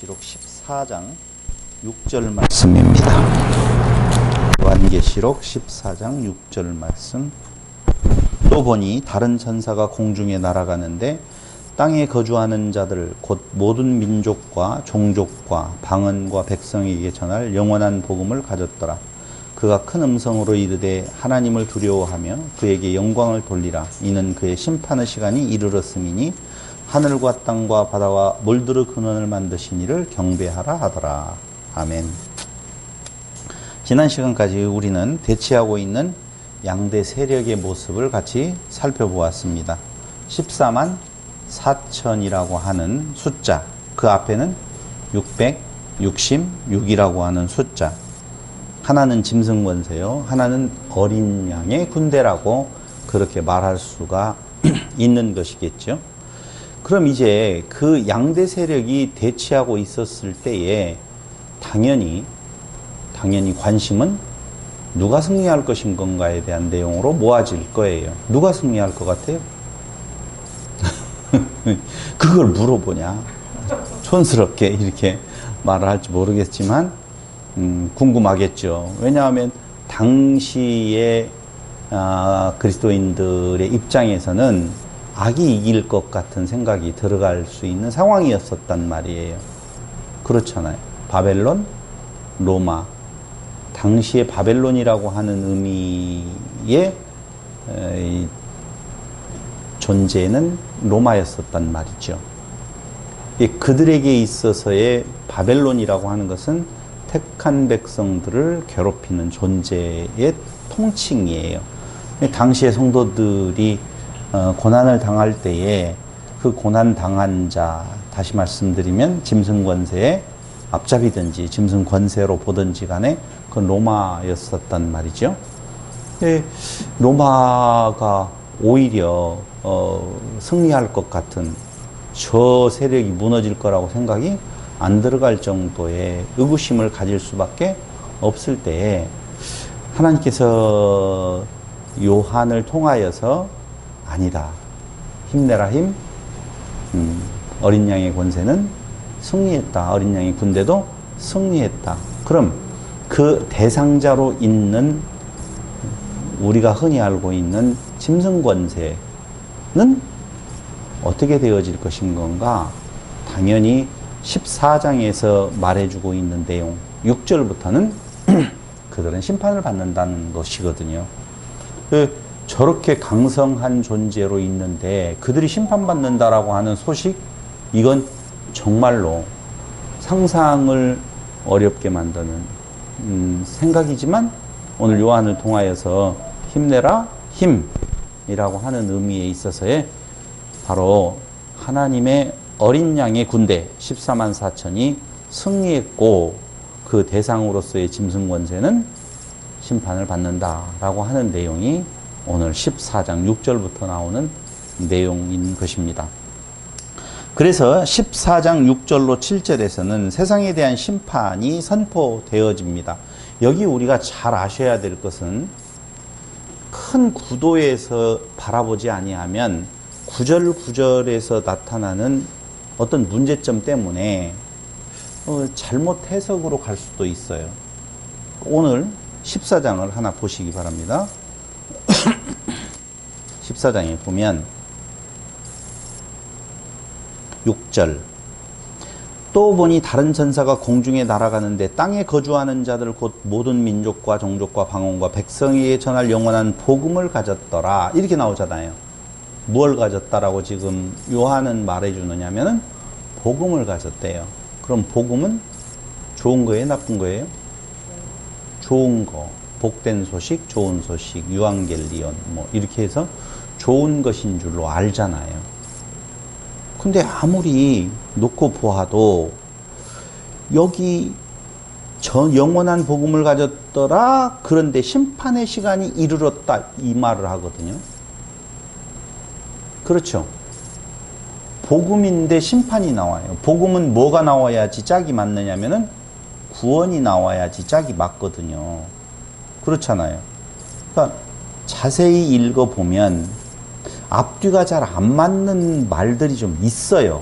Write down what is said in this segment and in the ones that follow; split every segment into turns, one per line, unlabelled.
요한계시록 14장 6절 말씀입니다. 요한계시록 14장 6절 말씀. 또 보니 다른 천사가 공중에 날아가는데 땅에 거주하는 자들 곧 모든 민족과 종족과 방언과 백성에게 전할 영원한 복음을 가졌더라. 그가 큰 음성으로 이르되 하나님을 두려워하며 그에게 영광을 돌리라. 이는 그의 심판의 시간이 이르렀음이니 하늘과 땅과 바다와 물들의 근원을 만드신 이를 경배하라 하더라. 아멘. 지난 시간까지 우리는 대치하고 있는 양대 세력의 모습을 같이 살펴보았습니다. 14만 4천이라고 하는 숫자, 그 앞에는 666이라고 하는 숫자. 하나는 짐승권세요, 하나는 어린 양의 군대라고 그렇게 말할 수가 있는 것이겠죠. 그럼 이제 그 양대 세력이 대치하고 있었을 때에 당연히 관심은 누가 승리할 것인 건가에 대한 내용으로 모아질 거예요. 누가 승리할 것 같아요? 그걸 물어보냐? 촌스럽게 이렇게 말을 할지 모르겠지만 궁금하겠죠. 왜냐하면 당시의 그리스도인들의 입장에서는 악이 이길 것 같은 생각이 들어갈 수 있는 상황이었었단 말이에요. 그렇잖아요. 바벨론, 로마. 당시에 바벨론이라고 하는 의미의 존재는 로마였었단 말이죠. 그들에게 있어서의 바벨론이라고 하는 것은 택한 백성들을 괴롭히는 존재의 통칭이에요. 당시의 성도들이 고난을 당할 때에 그 고난 당한 자, 다시 말씀드리면 짐승 권세의 앞잡이든지 짐승 권세로 보든지 간에 그 로마였었단 말이죠. 로마가 오히려 승리할 것 같은 저 세력이 무너질 거라고 생각이 안 들어갈 정도의 의구심을 가질 수밖에 없을 때에 하나님께서 요한을 통하여서 아니다. 힘내라 힘. 어린 양의 권세는 승리했다. 어린 양의 군대도 승리했다. 그럼 그 대상자로 있는 우리가 흔히 알고 있는 짐승 권세는 어떻게 되어질 것인 건가? 당연히 14장에서 말해주고 있는 내용 6절부터는 그들은 심판을 받는다는 것이거든요. 저렇게 강성한 존재로 있는데 그들이 심판받는다라고 하는 소식, 이건 정말로 상상을 어렵게 만드는 생각이지만 오늘 요한을 통하여서 힘내라 힘이라고 하는 의미에 있어서의 바로 하나님의 어린 양의 군대 14만 4천이 승리했고 그 대상으로서의 짐승 권세는 심판을 받는다라고 하는 내용이 오늘 14장 6절부터 나오는 내용인 것입니다. 그래서 14장 6절로 7절에서는 세상에 대한 심판이 선포되어집니다. 여기 우리가 잘 아셔야 될 것은 큰 구도에서 바라보지 아니하면 구절구절에서 나타나는 어떤 문제점 때문에 잘못 해석으로 갈 수도 있어요. 오늘 14장을 하나 보시기 바랍니다. 14장에 보면 6절, 또 보니 다른 천사가 공중에 날아가는데 땅에 거주하는 자들 곧 모든 민족과 종족과 방언과 백성에게 전할 영원한 복음을 가졌더라. 이렇게 나오잖아요. 무엇을 가졌다라고 지금 요한은 말해주느냐면은 복음을 가졌대요. 그럼 복음은 좋은 거예요, 나쁜 거예요? 좋은 거. 복된 소식, 좋은 소식, 유앙겔리온 뭐 이렇게 해서 좋은 것인 줄로 알잖아요. 근데 아무리 놓고 보아도 여기 저 영원한 복음을 가졌더라, 그런데 심판의 시간이 이르렀다 이 말을 하거든요. 그렇죠. 복음인데 심판이 나와요. 복음은 뭐가 나와야지 짝이 맞느냐면은 구원이 나와야지 짝이 맞거든요. 그렇잖아요. 그러니까 자세히 읽어보면 앞뒤가 잘 안 맞는 말들이 좀 있어요.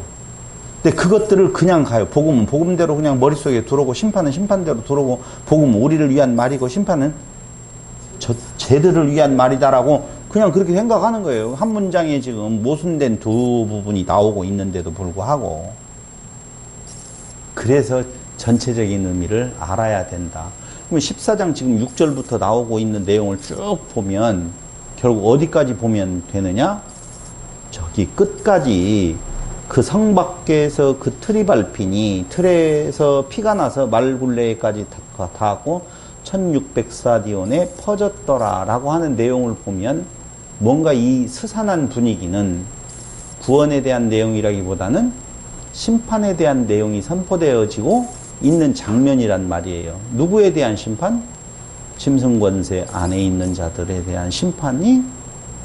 근데 그것들을 그냥 가요. 복음은 복음대로 그냥 머릿속에 들어오고, 심판은 심판대로 들어오고, 복음은 우리를 위한 말이고, 심판은 쟤들을 위한 말이다라고 그냥 그렇게 생각하는 거예요. 한 문장에 지금 모순된 두 부분이 나오고 있는데도 불구하고. 그래서 전체적인 의미를 알아야 된다. 그럼 14장 지금 6절부터 나오고 있는 내용을 쭉 보면 결국 어디까지 보면 되느냐? 저기 끝까지 그 성 밖에서 그 틀이 밟히니 틀에서 피가 나서 말굴레까지 닿았고 1600사디온에 퍼졌더라 라고 하는 내용을 보면 뭔가 이 스산한 분위기는 구원에 대한 내용이라기보다는 심판에 대한 내용이 선포되어지고 있는 장면이란 말이에요. 누구에 대한 심판? 짐승권세 안에 있는 자들에 대한 심판이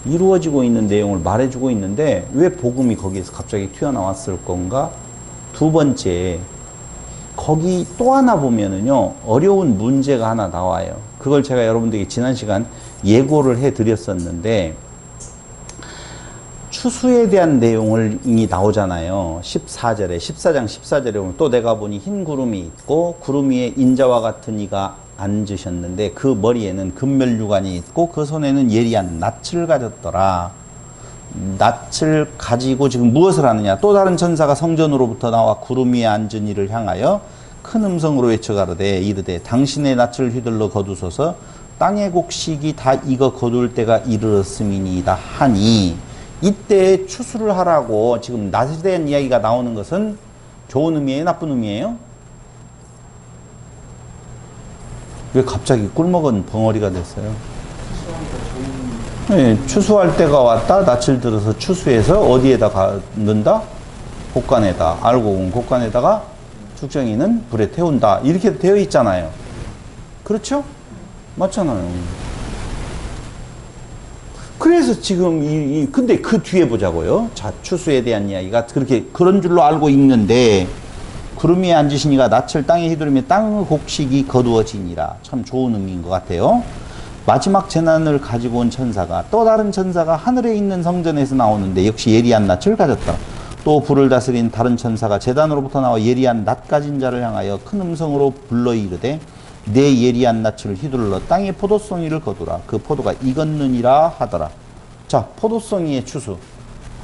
이루어지고 있는 내용을 말해주고 있는데 왜 복음이 거기에서 갑자기 튀어나왔을 건가? 두 번째, 거기 또 하나 보면은요, 어려운 문제가 하나 나와요. 그걸 제가 여러분들에게 지난 시간 예고를 해드렸었는데, 추수에 대한 내용을 이미 나오잖아요. 14절에, 14장 14절에 보면 또 내가 보니 흰 구름이 있고, 구름 위에 인자와 같은 이가 앉으셨는데, 그 머리에는 금멸류관이 있고, 그 손에는 예리한 낯을 가졌더라. 낯을 가지고 지금 무엇을 하느냐? 또 다른 천사가 성전으로부터 나와 구름 위에 앉은 이를 향하여 큰 음성으로 외쳐가로되 이르되 당신의 낯을 휘둘러 거두소서 땅의 곡식이 다 익어 거둘 때가 이르렀음이니이다 하니 이때 추수를 하라고 지금 낯에 대한 이야기가 나오는 것은 좋은 의미예요? 나쁜 의미예요? 왜 갑자기 꿀먹은 벙어리가 됐어요? 네, 추수할 때가 왔다. 낯을 들어서 추수해서 어디에다 넣는다? 곡간에다. 알고 온 곡간에다가 죽정이는 불에 태운다. 이렇게 되어 있잖아요. 그렇죠? 맞잖아요. 그래서 지금 근데 그 뒤에 보자고요. 자, 추수에 대한 이야기가 그런 줄로 알고 있는데 구름 위에 앉으신 이가 낯을 땅에 휘두르며 땅의 곡식이 거두어지니라. 참 좋은 의미인 것 같아요. 마지막 재난을 가지고 온 천사가 또 다른 천사가 하늘에 있는 성전에서 나오는데 역시 예리한 낯을 가졌다. 또 불을 다스린 다른 천사가 제단으로부터 나와 예리한 낯 가진 자를 향하여 큰 음성으로 불러 이르되 내 예리한 낯을 휘둘러 땅에 포도송이를 거두라. 그 포도가 익었느니라 하더라. 자, 포도송이의 추수.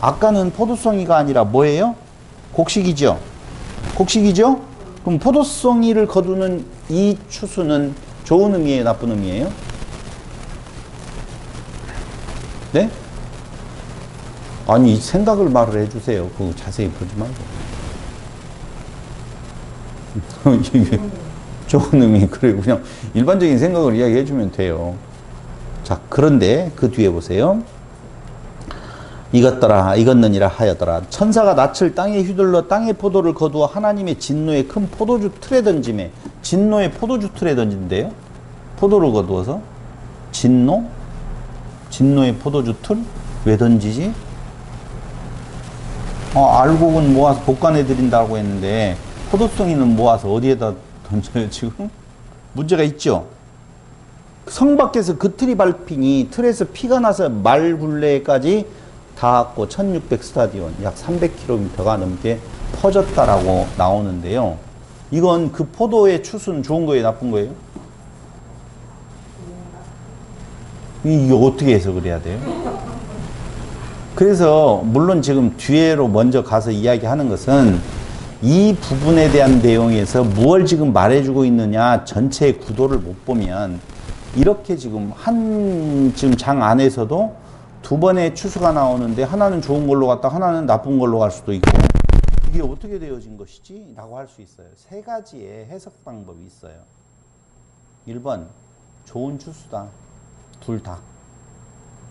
아까는 포도송이가 아니라 뭐예요? 곡식이죠. 곡식이죠? 그럼 포도송이를 거두는 이 추수는 좋은 의미예요? 나쁜 의미예요? 네? 아니 생각을 말을 해주세요. 그거 자세히 보지 말고. 이게 좋은 의미 그래요. 그냥 일반적인 생각을 이야기해 주면 돼요. 자, 그런데 그 뒤에 보세요. 익었더라 익었느니라 하였더라. 천사가 낯을 땅에 휘둘러 땅의 포도를 거두어 하나님의 진노의 큰 포도주 틀에 던짐에. 진노의 포도주 틀에 던진대요. 포도를 거두어서 진노? 진노의 포도주 틀? 왜 던지지? 알곡은 모아서 복간해 드린다고 했는데 포도송이는 모아서 어디에다 던져요 지금? 문제가 있죠? 성 밖에서 그 틀이 밟히니 틀에서 피가 나서 말굴레까지 닿았고 1600스타디온 약 300km가 넘게 퍼졌다라고 나오는데요. 이건 그 포도의 추수는 좋은 거예요? 나쁜 거예요? 이게 어떻게 해석을 해야 돼요? 그래서 물론 지금 뒤에로 먼저 가서 이야기하는 것은 이 부분에 대한 내용에서 무엇을 지금 말해주고 있느냐 전체의 구도를 못 보면 이렇게 지금 지금 장 안에서도 두 번의 추수가 나오는데 하나는 좋은 걸로 갔다 하나는 나쁜 걸로 갈 수도 있고 이게 어떻게 되어진 것이지? 라고 할 수 있어요. 세 가지의 해석 방법이 있어요. 1번 좋은 추수다. 둘 다.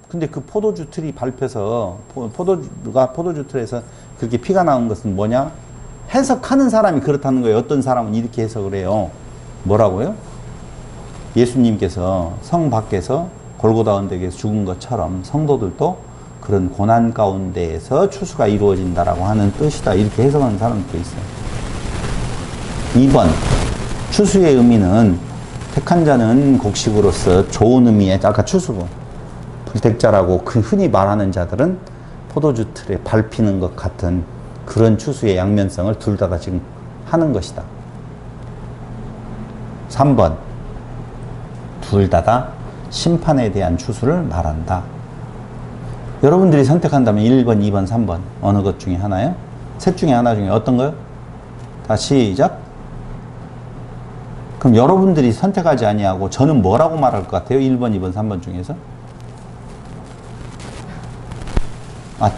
근데 그 포도주 틀이 밟혀서 포도주 틀에서 그렇게 피가 나온 것은 뭐냐? 해석하는 사람이 그렇다는 거예요. 어떤 사람은 이렇게 해석을 해요. 뭐라고요? 예수님께서 성 밖에서 골고다 언덕에서 죽은 것처럼 성도들도 그런 고난 가운데에서 추수가 이루어진다라고 하는 뜻이다. 이렇게 해석하는 사람도 있어요. 2번 추수의 의미는 택한 자는 곡식으로서 좋은 의미의 아까 추수고 불택자라고 흔히 말하는 자들은 포도주 틀에 밟히는 것 같은 그런 추수의 양면성을 둘 다 지금 하는 것이다. 3번. 둘 다 심판에 대한 추수를 말한다. 여러분들이 선택한다면 1번, 2번, 3번 어느 것 중에 하나요? 셋 중에 하나 중에 어떤 거요? 다 시작. 그럼 여러분들이 선택하지 아니하고 저는 뭐라고 말할 것 같아요? 1번, 2번, 3번 중에서?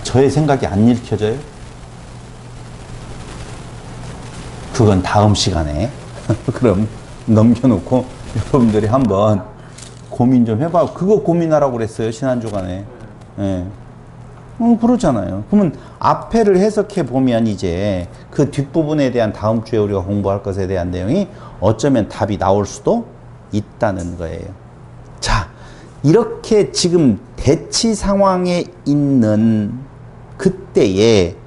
저의 생각이 안 읽혀져요? 그건 다음 시간에 그럼 넘겨놓고 여러분들이 한번 고민 좀 해봐. 그거 고민하라고 그랬어요, 지난주간에. 예. 그렇잖아요. 그러면 앞에를 해석해 보면 이제 그 뒷부분에 대한 다음 주에 우리가 공부할 것에 대한 내용이 어쩌면 답이 나올 수도 있다는 거예요. 자, 이렇게 지금 대치 상황에 있는 그때에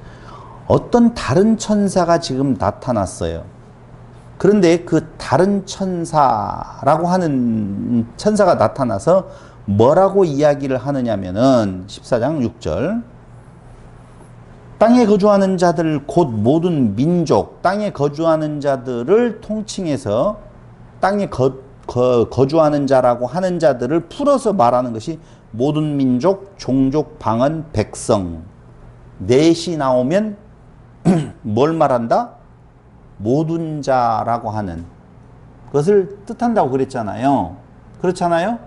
어떤 다른 천사가 지금 나타났어요. 그런데 그 다른 천사라고 하는 천사가 나타나서 뭐라고 이야기를 하느냐면은 14장 6절 땅에 거주하는 자들 곧 모든 민족 땅에 거주하는 자들을 통칭해서 땅에 거주하는 자라고 하는 자들을 풀어서 말하는 것이 모든 민족, 종족, 방언, 백성 넷이 나오면 뭘 말한다? 모든 자라고 하는 것을 뜻한다고 그랬잖아요. 그렇잖아요?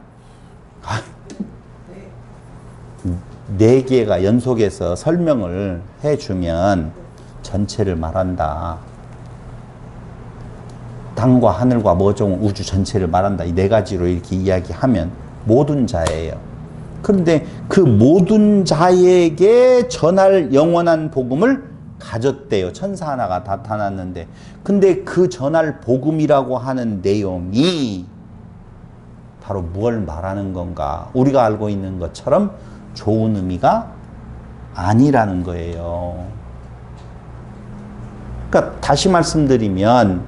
네 개가 연속해서 설명을 해주면 전체를 말한다. 땅과 하늘과 뭐종 우주 전체를 말한다. 이 네 가지로 이렇게 이야기하면 모든 자예요. 그런데 그 모든 자에게 전할 영원한 복음을 가졌대요. 천사 하나가 나타났는데. 근데 그 전할 복음이라고 하는 내용이 바로 무엇을 말하는 건가? 우리가 알고 있는 것처럼 좋은 의미가 아니라는 거예요. 그러니까 다시 말씀드리면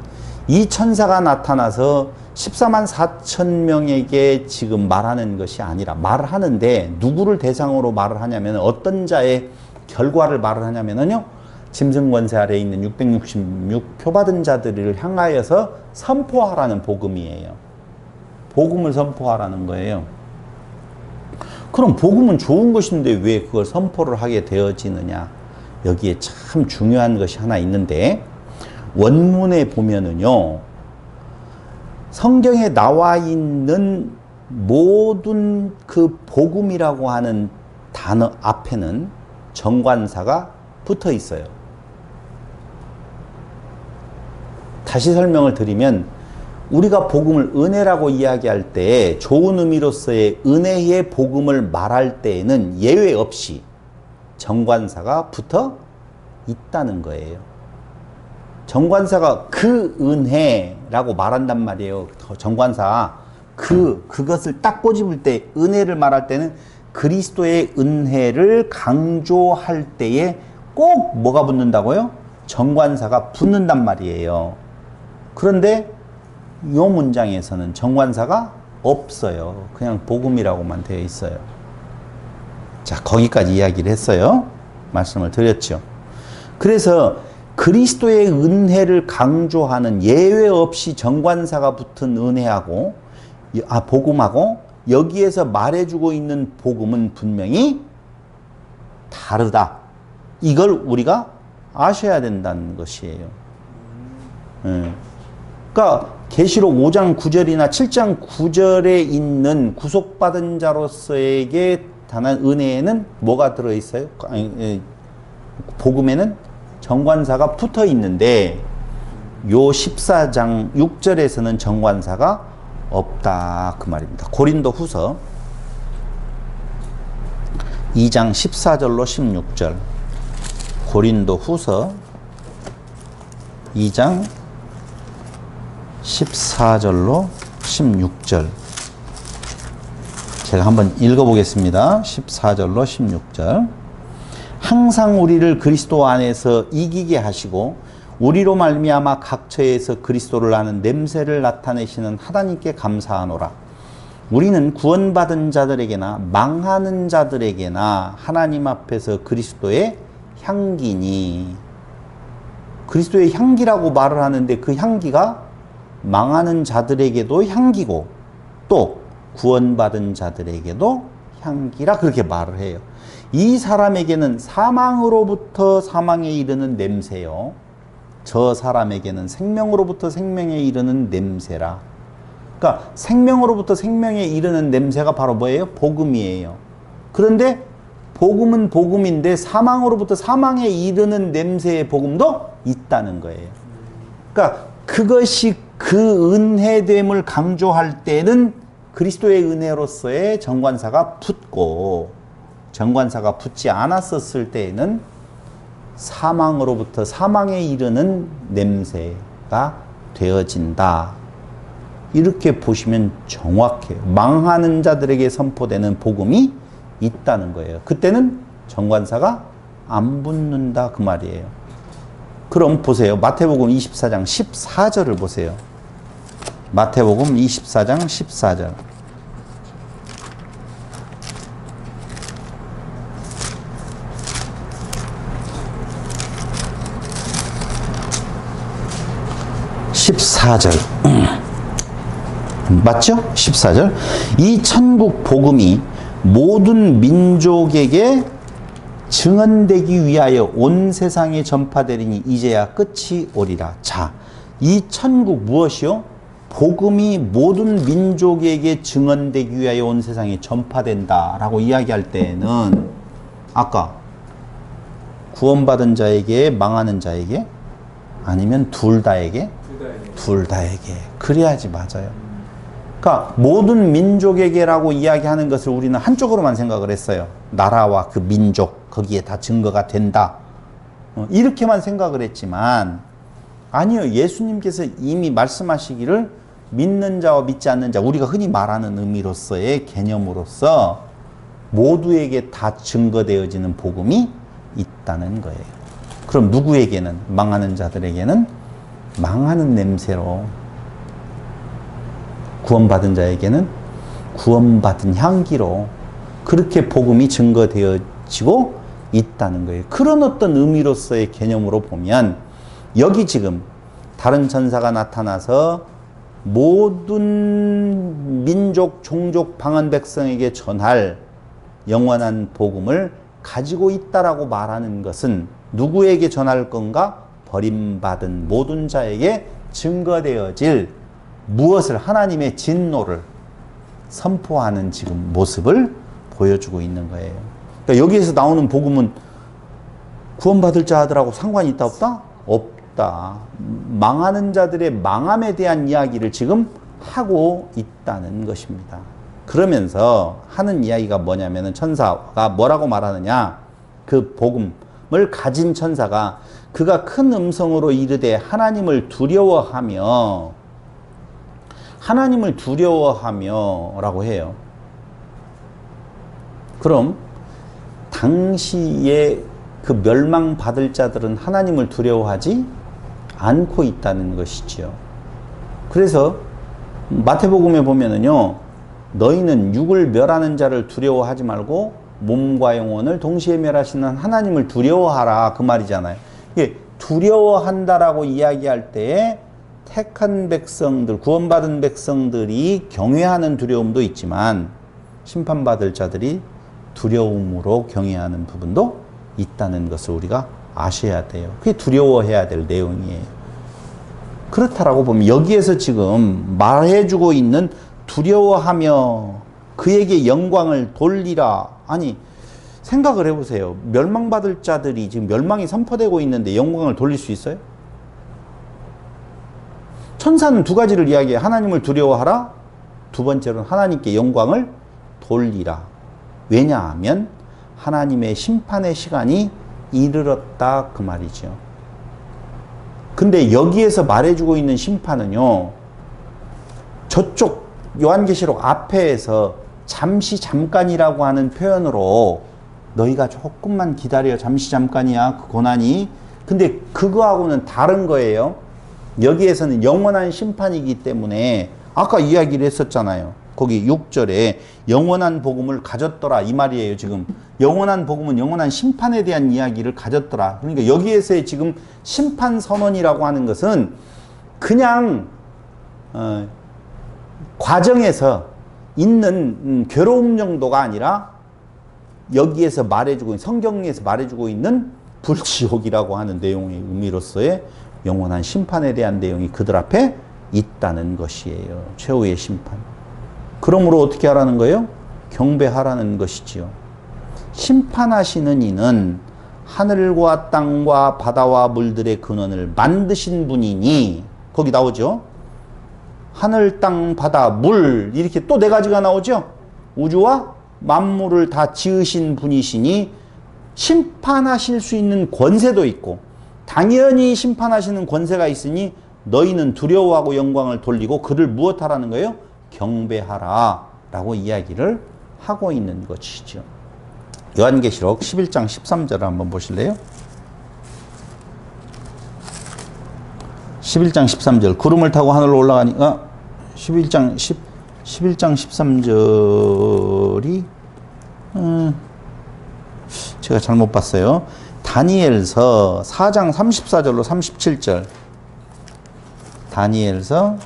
이 천사가 나타나서 14만 4천 명에게 지금 말하는 것이 아니라 말을 하는데 누구를 대상으로 말을 하냐면 어떤 자의 결과를 말을 하냐면요. 짐승권세 아래에 있는 666 표받은 자들을 향하여서 선포하라는 복음이에요. 복음을 선포하라는 거예요. 그럼 복음은 좋은 것인데 왜 그걸 선포를 하게 되어지느냐? 여기에 참 중요한 것이 하나 있는데 원문에 보면은요. 성경에 나와 있는 모든 그 복음이라고 하는 단어 앞에는 정관사가 붙어 있어요. 다시 설명을 드리면 우리가 복음을 은혜라고 이야기할 때 좋은 의미로서의 은혜의 복음을 말할 때에는 예외 없이 정관사가 붙어 있다는 거예요. 정관사가 그 은혜라고 말한단 말이에요. 정관사 그것을 딱 꼬집을 때 은혜를 말할 때는 그리스도의 은혜를 강조할 때에 꼭 뭐가 붙는다고요? 정관사가 붙는단 말이에요. 그런데 이 문장에서는 정관사가 없어요. 그냥 복음이라고만 되어 있어요. 자, 거기까지 이야기를 했어요. 말씀을 드렸죠. 그래서 그리스도의 은혜를 강조하는 예외 없이 정관사가 붙은 은혜하고 복음하고 여기에서 말해주고 있는 복음은 분명히 다르다. 이걸 우리가 아셔야 된다는 것이에요. 그러니까 계시록 5장 9절이나 7장 9절에 있는 구속받은 자로서에게 단한 은혜에는 뭐가 들어있어요? 복음에는 정관사가 붙어 있는데 요 14장 6절에서는 정관사가 없다 그 말입니다. 고린도 후서 2장 14절로 16절 고린도 후서 2장 14절로 16절 제가 한번 읽어보겠습니다. 14절로 16절 항상 우리를 그리스도 안에서 이기게 하시고 우리로 말미암아 각 처에서 그리스도를 아는 냄새를 나타내시는 하나님께 감사하노라. 우리는 구원받은 자들에게나 망하는 자들에게나 하나님 앞에서 그리스도의 향기니 그리스도의 향기라고 말을 하는데 그 향기가 망하는 자들에게도 향기고 또 구원받은 자들에게도 향기라 그렇게 말을 해요. 이 사람에게는 사망으로부터 사망에 이르는 냄새요. 저 사람에게는 생명으로부터 생명에 이르는 냄새라. 그러니까 생명으로부터 생명에 이르는 냄새가 바로 뭐예요? 복음이에요. 그런데 복음은 복음인데 사망으로부터 사망에 이르는 냄새의 복음도 있다는 거예요. 그러니까 그것이 그 은혜됨을 강조할 때는 그리스도의 은혜로서의 정관사가 붙고 정관사가 붙지 않았었을 때에는 사망으로부터 사망에 이르는 냄새가 되어진다. 이렇게 보시면 정확해요. 망하는 자들에게 선포되는 복음이 있다는 거예요. 그때는 정관사가 안 붙는다 그 말이에요. 그럼 보세요. 마태복음 24장 14절을 보세요. 마태복음 24장 14절. 맞죠? 14절. 이 천국 복음이 모든 민족에게 증언되기 위하여 온 세상에 전파되리니 이제야 끝이 오리라. 자, 이 천국 무엇이요? 복음이 모든 민족에게 증언되기 위하여 온 세상에 전파된다라고 이야기할 때는 아까 구원받은 자에게 망하는 자에게 아니면 둘 다에게? 둘 다에게. 그래야지 맞아요. 그러니까 모든 민족에게라고 이야기하는 것을 우리는 한쪽으로만 생각을 했어요. 나라와 그 민족 거기에 다 증거가 된다. 이렇게만 생각을 했지만 아니요. 예수님께서 이미 말씀하시기를 믿는 자와 믿지 않는 자 우리가 흔히 말하는 의미로서의 개념으로서 모두에게 다 증거되어지는 복음이 있다는 거예요. 그럼 누구에게는? 망하는 자들에게는 망하는 냄새로 구원받은 자에게는 구원받은 향기로 그렇게 복음이 증거되어지고 있다는 거예요. 그런 어떤 의미로서의 개념으로 보면 여기 지금 다른 천사가 나타나서 모든 민족, 종족, 방언 백성에게 전할 영원한 복음을 가지고 있다라고 말하는 것은 누구에게 전할 건가? 버림받은 모든 자에게 증거되어질 무엇을? 하나님의 진노를 선포하는 지금 모습을 보여주고 있는 거예요. 그러니까 여기에서 나오는 복음은 구원받을 자들하고 상관이 있다 없다? 없다. 망하는 자들의 망함에 대한 이야기를 지금 하고 있다는 것입니다. 그러면서 하는 이야기가 뭐냐면은 천사가 뭐라고 말하느냐? 그 복음을 가진 천사가 그가 큰 음성으로 이르되 하나님을 두려워하며 라고 해요. 그럼 당시에 그 멸망받을 자들은 하나님을 두려워하지 않고 있다는 것이지요. 그래서 마태복음에 보면은요, 너희는 육을 멸하는 자를 두려워하지 말고 몸과 영혼을 동시에 멸하시는 하나님을 두려워하라 그 말이잖아요. 이게 두려워한다라고 이야기할 때에 택한 백성들, 구원받은 백성들이 경외하는 두려움도 있지만 심판받을 자들이 두려움으로 경외하는 부분도 있다는 것을 우리가 아셔야 돼요. 그게 두려워해야 될 내용이에요. 그렇다라고 보면 여기에서 지금 말해주고 있는 두려워하며 그에게 영광을 돌리라. 아니 생각을 해보세요. 멸망받을 자들이 지금 멸망이 선포되고 있는데 영광을 돌릴 수 있어요? 천사는 두 가지를 이야기해요. 하나님을 두려워하라. 두 번째로는 하나님께 영광을 돌리라. 왜냐하면 하나님의 심판의 시간이 이르렀다 그 말이죠. 근데 여기에서 말해주고 있는 심판은요, 저쪽 요한계시록 앞에서 잠시 잠깐이라고 하는 표현으로 너희가 조금만 기다려, 잠시 잠깐이야 그 고난이. 근데 그거하고는 다른 거예요. 여기에서는 영원한 심판이기 때문에 아까 이야기를 했었잖아요. 거기 6절에 영원한 복음을 가졌더라 이 말이에요. 지금 영원한 복음은 영원한 심판에 대한 이야기를 가졌더라. 그러니까 여기에서의 지금 심판 선언이라고 하는 것은 그냥 과정에서 있는 괴로움 정도가 아니라 여기에서 말해주고 성경에서 말해주고 있는 불지옥이라고 하는 내용의 의미로서의 영원한 심판에 대한 내용이 그들 앞에 있다는 것이에요. 최후의 심판. 그러므로 어떻게 하라는 거예요? 경배하라는 것이지요. 심판하시는 이는 하늘과 땅과 바다와 물들의 근원을 만드신 분이니 거기 나오죠. 하늘, 땅, 바다, 물 이렇게 또 네 가지가 나오죠. 우주와 만물을 다 지으신 분이시니 심판하실 수 있는 권세도 있고 당연히 심판하시는 권세가 있으니 너희는 두려워하고 영광을 돌리고 그를 무엇하라는 거예요? 경배하라 라고 이야기를 하고 있는 것이죠. 요한계시록 11장 13절을 한번 보실래요? 11장 13절 구름을 타고 하늘로 올라가니까 11장 13절이 제가 잘못 봤어요. 다니엘서 4장 34절로 37절 다니엘서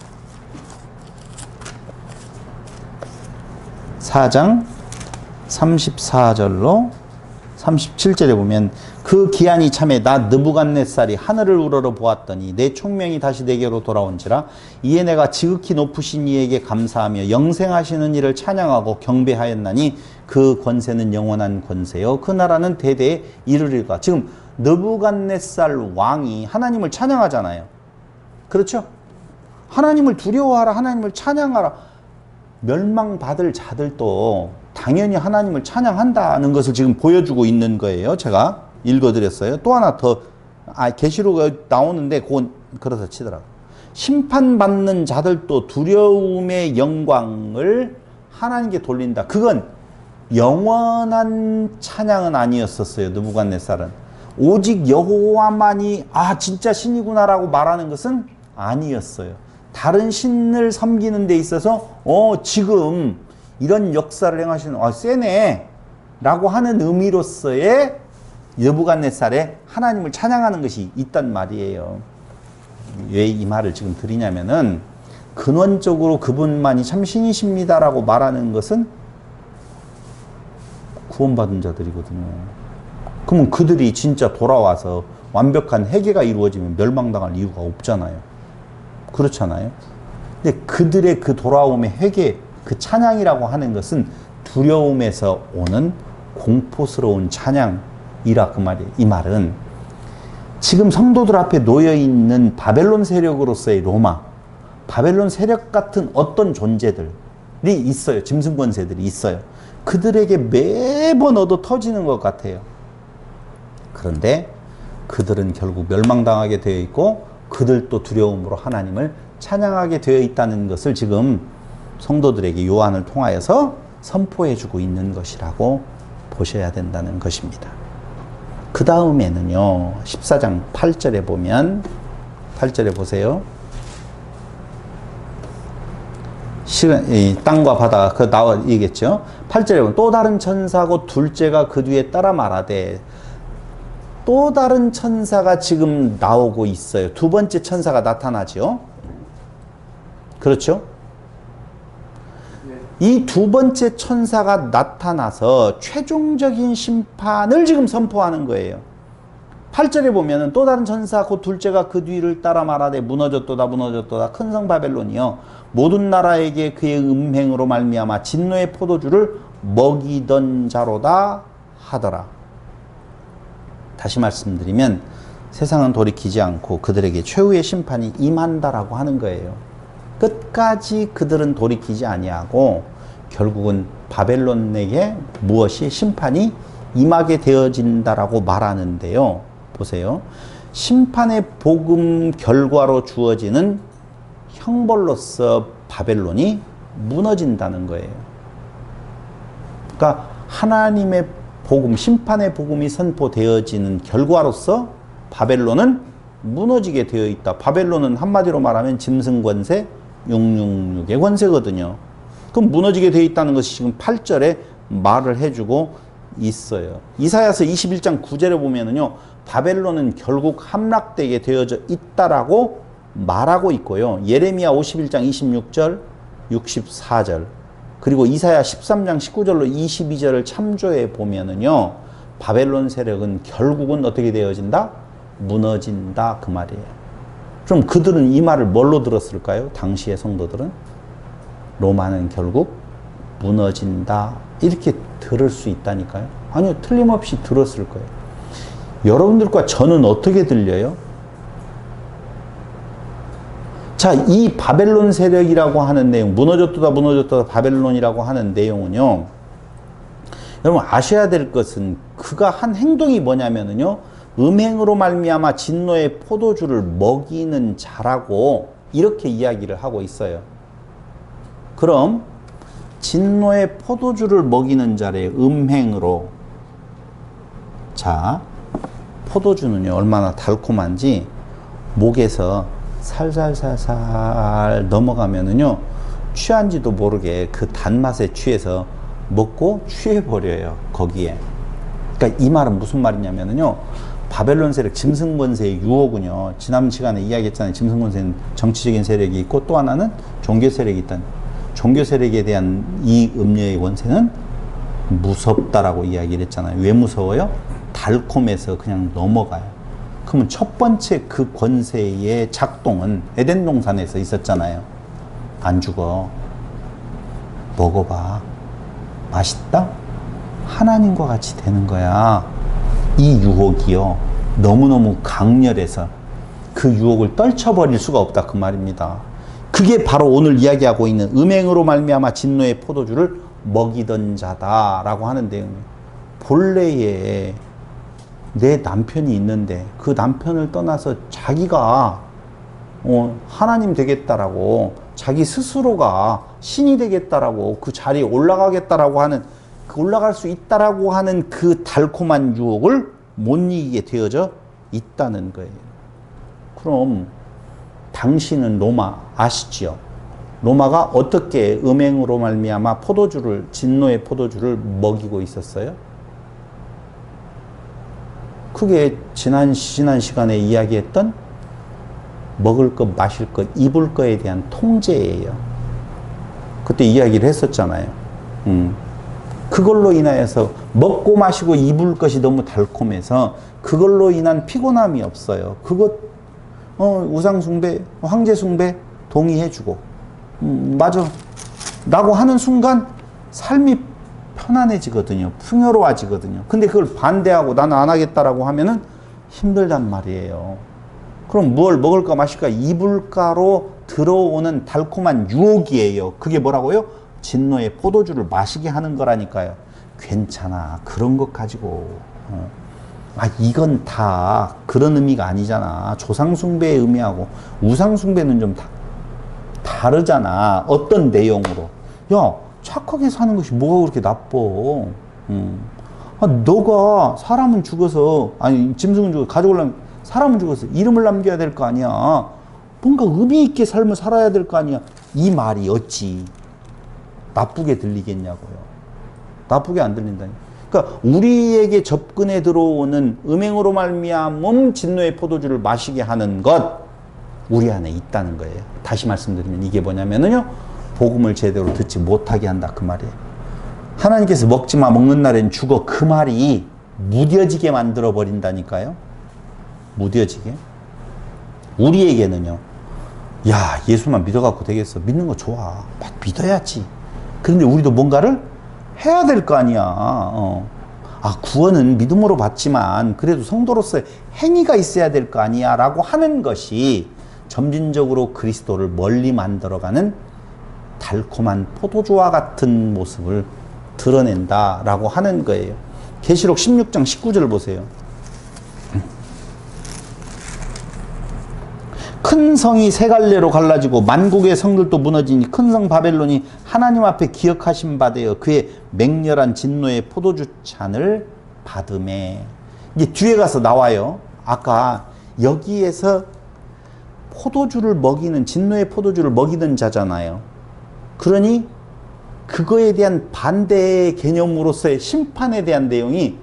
4장 34절로 37절에 보면 그 기한이 참에 나 느부갓네살이 하늘을 우러러 보았더니 내 총명이 다시 내게로 돌아온지라 이에 내가 지극히 높으신 이에게 감사하며 영생하시는 이를 찬양하고 경배하였나니 그 권세는 영원한 권세요 그 나라는 대대에 이르리라. 지금 느부갓네살 왕이 하나님을 찬양하잖아요. 그렇죠? 하나님을 두려워하라, 하나님을 찬양하라. 멸망받을 자들도 당연히 하나님을 찬양한다는 것을 지금 보여주고 있는 거예요. 제가 읽어드렸어요. 또 하나 더 계시록에 나오는데 그건 그래서 치더라고요. 심판받는 자들도 두려움의 영광을 하나님께 돌린다. 그건 영원한 찬양은 아니었었어요. 느부갓네살은 오직 여호와만이 진짜 신이구나라고 말하는 것은 아니었어요. 다른 신을 섬기는 데 있어서 지금 이런 역사를 행하시는 세네 라고 하는 의미로서의 느부갓네살의 하나님을 찬양하는 것이 있단 말이에요. 왜 이 말을 지금 드리냐면은 근원적으로 그분만이 참 신이십니다라고 말하는 것은 구원받은 자들이거든요. 그러면 그들이 진짜 돌아와서 완벽한 회개가 이루어지면 멸망당할 이유가 없잖아요. 그렇잖아요. 근데 그들의 그 돌아옴의 회개, 그 찬양이라고 하는 것은 두려움에서 오는 공포스러운 찬양이라 그 말이에요. 이 말은 지금 성도들 앞에 놓여있는 바벨론 세력으로서의 로마, 바벨론 세력 같은 어떤 존재들이 있어요. 짐승 권세들이 있어요. 그들에게 매번 얻어 터지는 것 같아요. 그런데 그들은 결국 멸망당하게 되어 있고 그들도 두려움으로 하나님을 찬양하게 되어 있다는 것을 지금 성도들에게 요한을 통하여서 선포해주고 있는 것이라고 보셔야 된다는 것입니다. 그 다음에는요. 14장 8절에 보면 8절에 보세요. 땅과 바다 그 나와 이겠죠. 8절에 보면 또 다른 천사고 둘째가 그 뒤에 따라 말하되 또 다른 천사가 지금 나오고 있어요. 두 번째 천사가 나타나죠. 그렇죠? 이 두 번째 천사가 나타나서 최종적인 심판을 지금 선포하는 거예요. 8절에 보면은 또 다른 천사 곧 둘째가 그 뒤를 따라 말하되 무너졌도다 무너졌도다 큰 성 바벨론이여 모든 나라에게 그의 음행으로 말미암아 진노의 포도주를 먹이던 자로다 하더라. 다시 말씀드리면 세상은 돌이키지 않고 그들에게 최후의 심판이 임한다라고 하는 거예요. 끝까지 그들은 돌이키지 아니하고 결국은 바벨론에게 무엇이 심판이 임하게 되어진다라고 말하는데요. 보세요. 심판의 복음 결과로 주어지는 형벌로서 바벨론이 무너진다는 거예요. 그러니까 하나님의 복음, 심판의 복음이 선포되어지는 결과로서 바벨론은 무너지게 되어 있다. 바벨론은 한마디로 말하면 짐승 권세, 666의 권세거든요. 그럼 무너지게 되어 있다는 것이 지금 8절에 말을 해주고 있어요. 이사야서 21장 9절에 보면은요, 바벨론은 결국 함락되게 되어져 있다라고 말하고 있고요. 예레미야 51장 26절, 64절, 그리고 이사야 13장 19절로 22절을 참조해 보면은요, 바벨론 세력은 결국은 어떻게 되어진다? 무너진다, 그 말이에요. 그럼 그들은 이 말을 뭘로 들었을까요? 당시의 성도들은 로마는 결국 무너진다, 이렇게 들을 수 있다니까요. 아니요, 틀림없이 들었을 거예요. 여러분들과 저는 어떻게 들려요? 자, 이 바벨론 세력이라고 하는 내용, 무너졌다 바벨론이라고 하는 내용은요, 여러분 아셔야 될 것은 그가 한 행동이 뭐냐면요, 음행으로 말미암아 진노의 포도주를 먹이는 자라고 이렇게 이야기를 하고 있어요. 그럼 진노의 포도주를 먹이는 자의 음행으로, 자, 포도주는요 얼마나 달콤한지 목에서 살살살살 넘어가면은요 취한지도 모르게 그 단맛에 취해서 먹고 취해버려요, 거기에. 그러니까 이 말은 무슨 말이냐면요, 바벨론 세력, 짐승권세의 유혹은요, 지난 시간에 이야기했잖아요. 짐승권세는 정치적인 세력이 있고 또 하나는 종교 세력이 있다는, 종교 세력에 대한 이 음녀의 권세는 무섭다라고 이야기를 했잖아요. 왜 무서워요? 달콤해서 그냥 넘어가요. 그러면 첫 번째 그 권세의 작동은 에덴 동산에서 있었잖아요. 안 죽어. 먹어봐. 맛있다? 하나님과 같이 되는 거야. 이 유혹이요, 너무너무 강렬해서 그 유혹을 떨쳐버릴 수가 없다, 그 말입니다. 그게 바로 오늘 이야기하고 있는 음행으로 말미암아 진노의 포도주를 먹이던 자다라고 하는 내용이에요. 본래에 내 남편이 있는데 그 남편을 떠나서 자기가 하나님 되겠다라고, 자기 스스로가 신이 되겠다라고, 그 자리에 올라가겠다라고 하는, 그 올라갈 수 있다라고 하는 그 달콤한 유혹을 못 이기게 되어져 있다는 거예요. 그럼 당신은 로마 아시지요? 로마가 어떻게 음행으로 말미암아 포도주를, 진노의 포도주를 먹이고 있었어요? 그게 지난 시간에 이야기했던 먹을 것, 마실 것, 입을 것에 대한 통제예요. 그때 이야기를 했었잖아요. 그걸로 인하여서 먹고 마시고 입을 것이 너무 달콤해서 그걸로 인한 피곤함이 없어요. 그것 우상숭배, 황제숭배 동의해주고 맞아 라고 하는 순간 삶이 편안해지거든요. 풍요로워지거든요. 근데 그걸 반대하고 나는 안 하겠다라고 하면은 힘들단 말이에요. 그럼 뭘 먹을까 마실까 입을까로 들어오는 달콤한 유혹이에요. 그게 뭐라고요? 진노의 포도주를 마시게 하는 거라니까요. 괜찮아, 그런 것 가지고 이건 다 그런 의미가 아니잖아. 조상숭배의 의미하고 우상숭배는 좀 다르잖아. 어떤 내용으로. 야, 착하게 사는 것이 뭐가 그렇게 나빠. 너가 사람은 죽어서, 아니 짐승은 죽어서 가져오려면 사람은 죽어서 이름을 남겨야 될 거 아니야. 뭔가 의미 있게 삶을 살아야 될 거 아니야. 이 말이 어찌 나쁘게 들리겠냐고요. 나쁘게 안 들린다니. 그러니까 우리에게 접근해 들어오는 음행으로 말미암은 진노의 포도주를 마시게 하는 것, 우리 안에 있다는 거예요. 다시 말씀드리면 이게 뭐냐면요, 복음을 제대로 듣지 못하게 한다, 그 말이에요. 하나님께서 먹지 마, 먹는 날엔 죽어, 그 말이 무뎌지게 만들어 버린다니까요. 무뎌지게. 우리에게는요, 야, 예수만 믿어갖고 되겠어. 믿는 거 좋아. 믿어야지. 그런데 우리도 뭔가를 해야 될 거 아니야. 구원은 믿음으로 받지만 그래도 성도로서의 행위가 있어야 될 거 아니야 라고 하는 것이 점진적으로 그리스도를 멀리 만들어가는 달콤한 포도주와 같은 모습을 드러낸다 라고 하는 거예요. 계시록 16장 19절 보세요. 큰 성이 세 갈래로 갈라지고 만국의 성들도 무너지니 큰 성 바벨론이 하나님 앞에 기억하신 바 되어 그의 맹렬한 진노의 포도주 잔을 받음에. 이제 뒤에 가서 나와요. 아까 여기에서 포도주를 먹이는, 진노의 포도주를 먹이는 자잖아요. 그러니 그거에 대한 반대의 개념으로서의 심판에 대한 내용이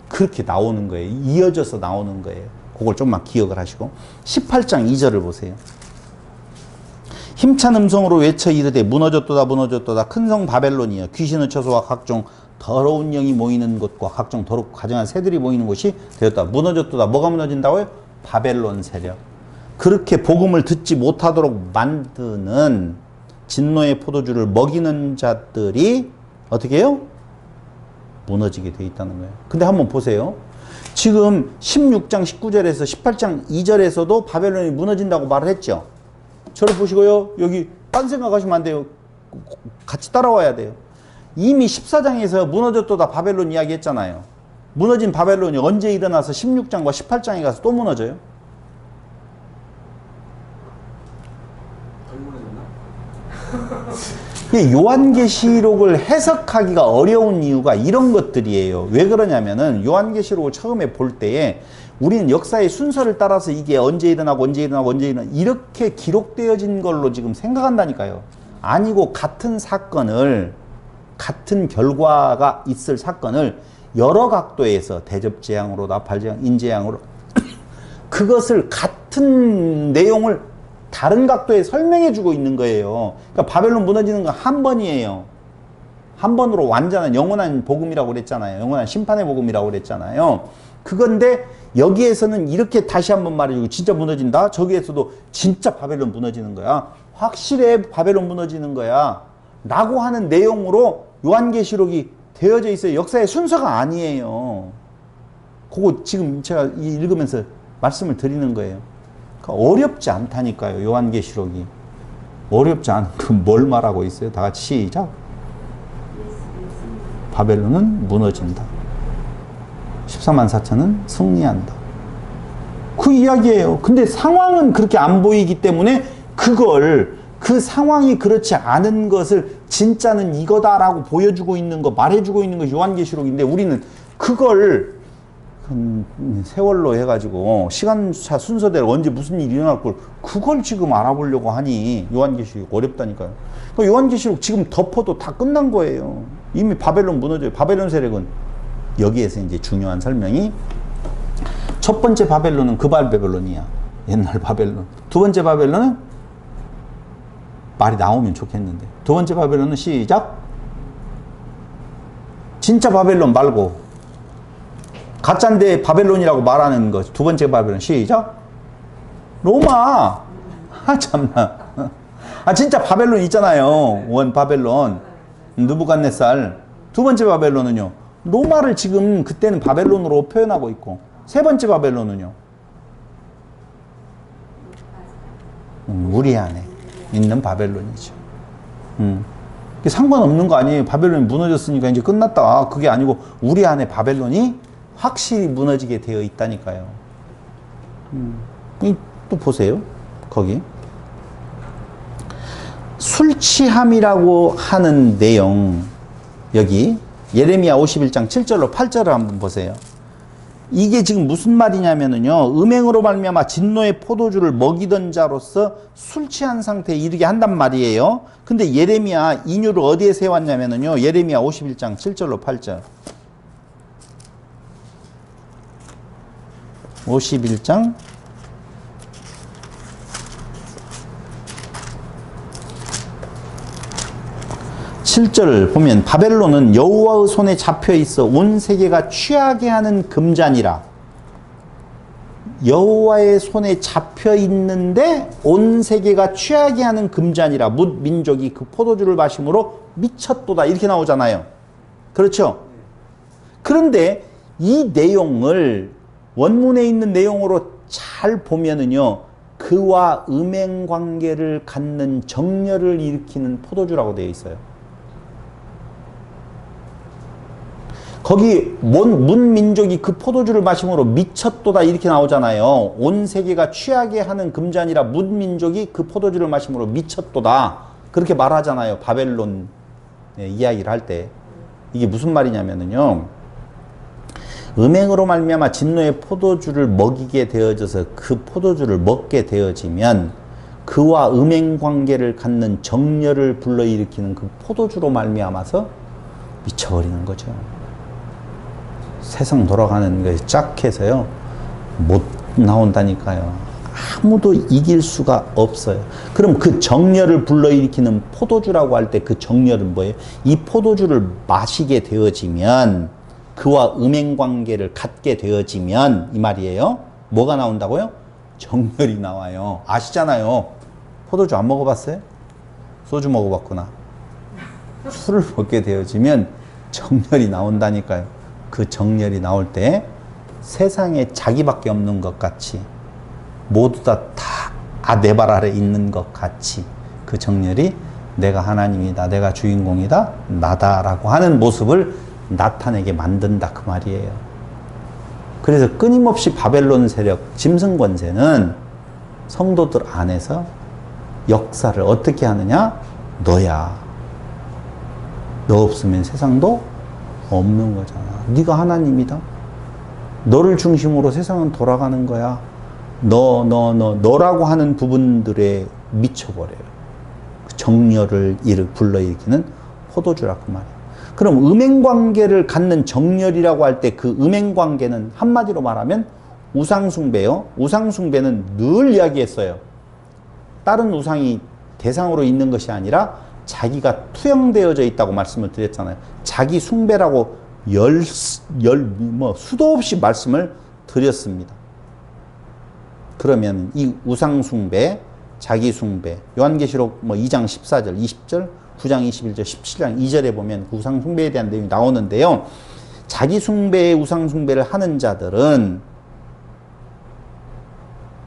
그렇게 나오는 거예요. 이어져서 나오는 거예요. 그걸 좀만 기억을 하시고 18장 2절을 보세요. 힘찬 음성으로 외쳐 이르되 무너졌도다 무너졌도다 큰 성 바벨론이여 귀신의 처소와 각종 더러운 영이 모이는 곳과 각종 더럽고 가증한 새들이 모이는 곳이 되었다. 무너졌도다. 뭐가 무너진다고요? 바벨론 세력. 그렇게 복음을 듣지 못하도록 만드는 진노의 포도주를 먹이는 자들이 어떻게 해요? 무너지게 돼 있다는 거예요. 근데 한번 보세요. 지금 16장 19절에서 18장 2절에서도 바벨론이 무너진다고 말을 했죠. 저를 보시고요. 여기 딴 생각하시면 안 돼요. 같이 따라와야 돼요. 이미 14장에서 무너졌도다 바벨론 이야기 했잖아요. 무너진 바벨론이 언제 일어나서 16장과 18장에 가서 또 무너져요? 요한계시록을 해석하기가 어려운 이유가 이런 것들이에요. 왜 그러냐면은 요한계시록을 처음에 볼 때에 우리는 역사의 순서를 따라서 이게 언제 일어나고 언제 일어나고 언제 일어나고 이렇게 기록되어진 걸로 지금 생각한다니까요. 아니고 같은 사건을 같은 결과가 있을 사건을 여러 각도에서 대접재앙으로 나팔재앙, 인재앙으로 그것을 같은 내용을 다른 각도에 설명해 주고 있는 거예요. 그러니까 바벨론 무너지는 건 한 번이에요. 한 번으로 완전한 영원한 복음이라고 그랬잖아요. 영원한 심판의 복음이라고 그랬잖아요. 그건데 여기에서는 이렇게 다시 한번 말해주고 진짜 무너진다. 저기에서도 진짜 바벨론 무너지는 거야. 확실해 바벨론 무너지는 거야. 라고 하는 내용으로 요한계시록이 되어져 있어요. 역사의 순서가 아니에요. 그거 지금 제가 읽으면서 말씀을 드리는 거예요. 그러니까 어렵지 않다니까요. 요한계시록이. 어렵지 않은 그 뭘 말하고 있어요? 다 같이 시작. 바벨론은 무너진다. 14만 4천은 승리한다. 그 이야기예요. 근데 상황은 그렇게 안 보이기 때문에 그걸 그 상황이 그렇지 않은 것을 진짜는 이거다라고 보여주고 있는 거, 말해주고 있는 것이 요한계시록인데 우리는 그걸 세월로 해가지고 시간차 순서대로 언제 무슨 일이 일어날 걸 그걸 지금 알아보려고 하니 요한계시록 어렵다니까요. 그러니까 요한계시록 지금 덮어도 다 끝난 거예요. 이미 바벨론 무너져요. 바벨론 세력은 여기에서 이제 중요한 설명이 첫 번째 바벨론은 그발 바벨론이야. 옛날 바벨론. 두 번째 바벨론은 말이 나오면 좋겠는데 두 번째 바벨론은 시작. 진짜 바벨론 말고 가짜인데 바벨론이라고 말하는 것. 두 번째 바벨론 시작. 로마. 아 참나. 아 진짜 바벨론 있잖아요. 원 바벨론. 느부갓네살. 두 번째 바벨론은요. 로마를 지금 그때는 바벨론으로 표현하고 있고 세 번째 바벨론은요. 우리 안에 있는 바벨론이죠. 상관없는 거 아니에요. 바벨론이 무너졌으니까 이제 끝났다. 그게 아니고 우리 안에 바벨론이 확실히 무너지게 되어 있다니까요. 또 보세요. 거기 술 취함이라고 하는 내용 여기 예레미야 51장 7절로 8절을 한번 보세요. 이게 지금 무슨 말이냐면요. 음행으로 말미암아 진노의 포도주를 먹이던 자로서 술 취한 상태에 이르게 한단 말이에요. 근데 예레미야 인유를 어디에 세웠냐면요. 예레미야 51장 7절로 8절. 51장 7절을 보면 바벨론은 여호와의 손에 잡혀 있어 온 세계가 취하게 하는 금잔이라. 여호와의 손에 잡혀 있는데 온 세계가 취하게 하는 금잔이라. 뭇 민족이 그 포도주를 마심으로 미쳤도다. 이렇게 나오잖아요. 그렇죠? 그런데 이 내용을 원문에 있는 내용으로 잘 보면은요. 그와 음행 관계를 갖는 정열을 일으키는 포도주라고 되어 있어요. 거기 문민족이 그 포도주를 마심으로 미쳤도다 이렇게 나오잖아요. 온 세계가 취하게 하는 금잔이라 문민족이 그 포도주를 마심으로 미쳤도다. 그렇게 말하잖아요. 바벨론 이야기를 할 때. 이게 무슨 말이냐면요. 음행으로 말미암아 진노의 포도주를 먹이게 되어져서 그 포도주를 먹게 되어지면 그와 음행관계를 갖는 정열을 불러일으키는 그 포도주로 말미암아서 미쳐버리는 거죠. 세상 돌아가는 것이 짝해서요 못 나온다니까요. 아무도 이길 수가 없어요. 그럼 그 정열을 불러일으키는 포도주라고 할 때 그 정열은 뭐예요? 이 포도주를 마시게 되어지면, 그와 음행관계를 갖게 되어지면 이 말이에요. 뭐가 나온다고요? 정열이 나와요. 아시잖아요. 포도주 안 먹어봤어요? 소주 먹어봤구나. 술을 먹게 되어지면 정열이 나온다니까요. 그 정열이 나올 때 세상에 자기밖에 없는 것 같이, 모두 다 내 발 아래 있는 것 같이 그 정열이 내가 하나님이다, 내가 주인공이다, 나다라고 하는 모습을 나타내게 만든다 그 말이에요. 그래서 끊임없이 바벨론 세력, 짐승 권세는 성도들 안에서 역사를 어떻게 하느냐? 너야. 너 없으면 세상도 없는 거잖아. 네가 하나님이다. 너를 중심으로 세상은 돌아가는 거야. 너라고 하는 부분들에 미쳐버려요. 정열을 불러일으키는 포도주라 그 말이에요. 그럼 음행관계를 갖는 정열이라고 할 때 그 음행관계는 한마디로 말하면 우상숭배요. 우상숭배는 늘 이야기했어요. 다른 우상이 대상으로 있는 것이 아니라 자기가 투영되어져 있다고 말씀을 드렸잖아요. 자기 숭배라고 수도 없이 말씀을 드렸습니다. 그러면 이 우상숭배, 자기숭배, 요한계시록 2장 14절, 20절, 9장 21절, 17장 2절에 보면 그 우상숭배에 대한 내용이 나오는데요. 자기숭배의 우상숭배를 하는 자들은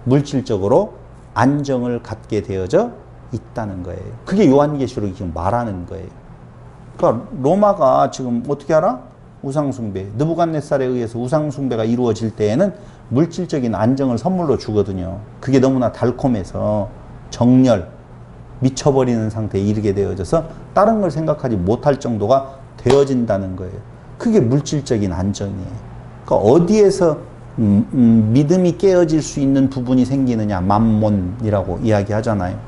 물질적으로 안정을 갖게 되어져 있다는 거예요. 그게 요한계시록이 지금 말하는 거예요. 그러니까 로마가 지금 어떻게 알아? 우상숭배. 느부갓네살에 의해서 우상숭배가 이루어질 때에는 물질적인 안정을 선물로 주거든요. 그게 너무나 달콤해서 정열, 미쳐버리는 상태에 이르게 되어져서 다른 걸 생각하지 못할 정도가 되어진다는 거예요. 그게 물질적인 안정이에요. 그러니까 어디에서 믿음이 깨어질 수 있는 부분이 생기느냐? 맘몬이라고 이야기하잖아요.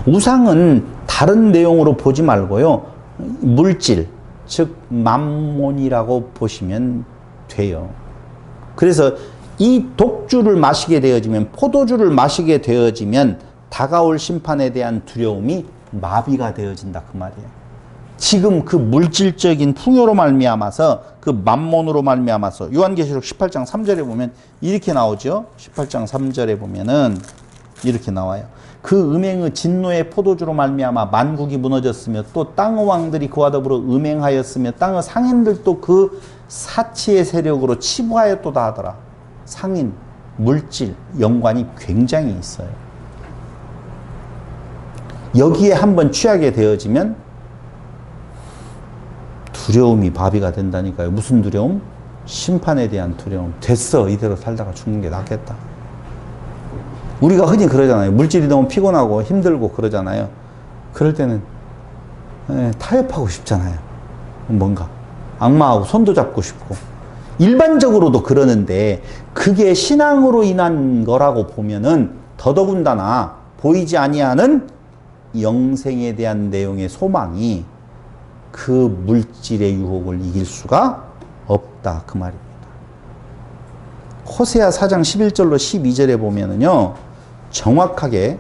우상은 다른 내용으로 보지 말고요. 물질, 즉 맘몬이라고 보시면 돼요. 그래서 이 독주를 마시게 되어지면, 포도주를 마시게 되어지면 다가올 심판에 대한 두려움이 마비가 되어진다 그 말이에요. 지금 그 물질적인 풍요로 말미암아서, 그 맘몬으로 말미암아서 요한계시록 18장 3절에 보면 이렇게 나오죠. 18장 3절에 보면은 이렇게 나와요. 그 음행의 진노의 포도주로 말미암아 만국이 무너졌으며 또 땅의 왕들이 그와 더불어 음행하였으며 땅의 상인들도 그 사치의 세력으로 치부하였도다 하더라. 상인, 물질, 연관이 굉장히 있어요. 여기에 한번 취하게 되어지면 두려움이 마비가 된다니까요. 무슨 두려움? 심판에 대한 두려움. 됐어, 이대로 살다가 죽는 게 낫겠다. 우리가 흔히 그러잖아요. 물질이 너무 피곤하고 힘들고 그러잖아요. 그럴 때는 타협하고 싶잖아요. 뭔가 악마하고 손도 잡고 싶고. 일반적으로도 그러는데 그게 신앙으로 인한 거라고 보면은 더더군다나 보이지 아니하는 영생에 대한 내용의 소망이 그 물질의 유혹을 이길 수가 없다 그 말입니다. 호세아 4장 11절로 12절에 보면은요, 정확하게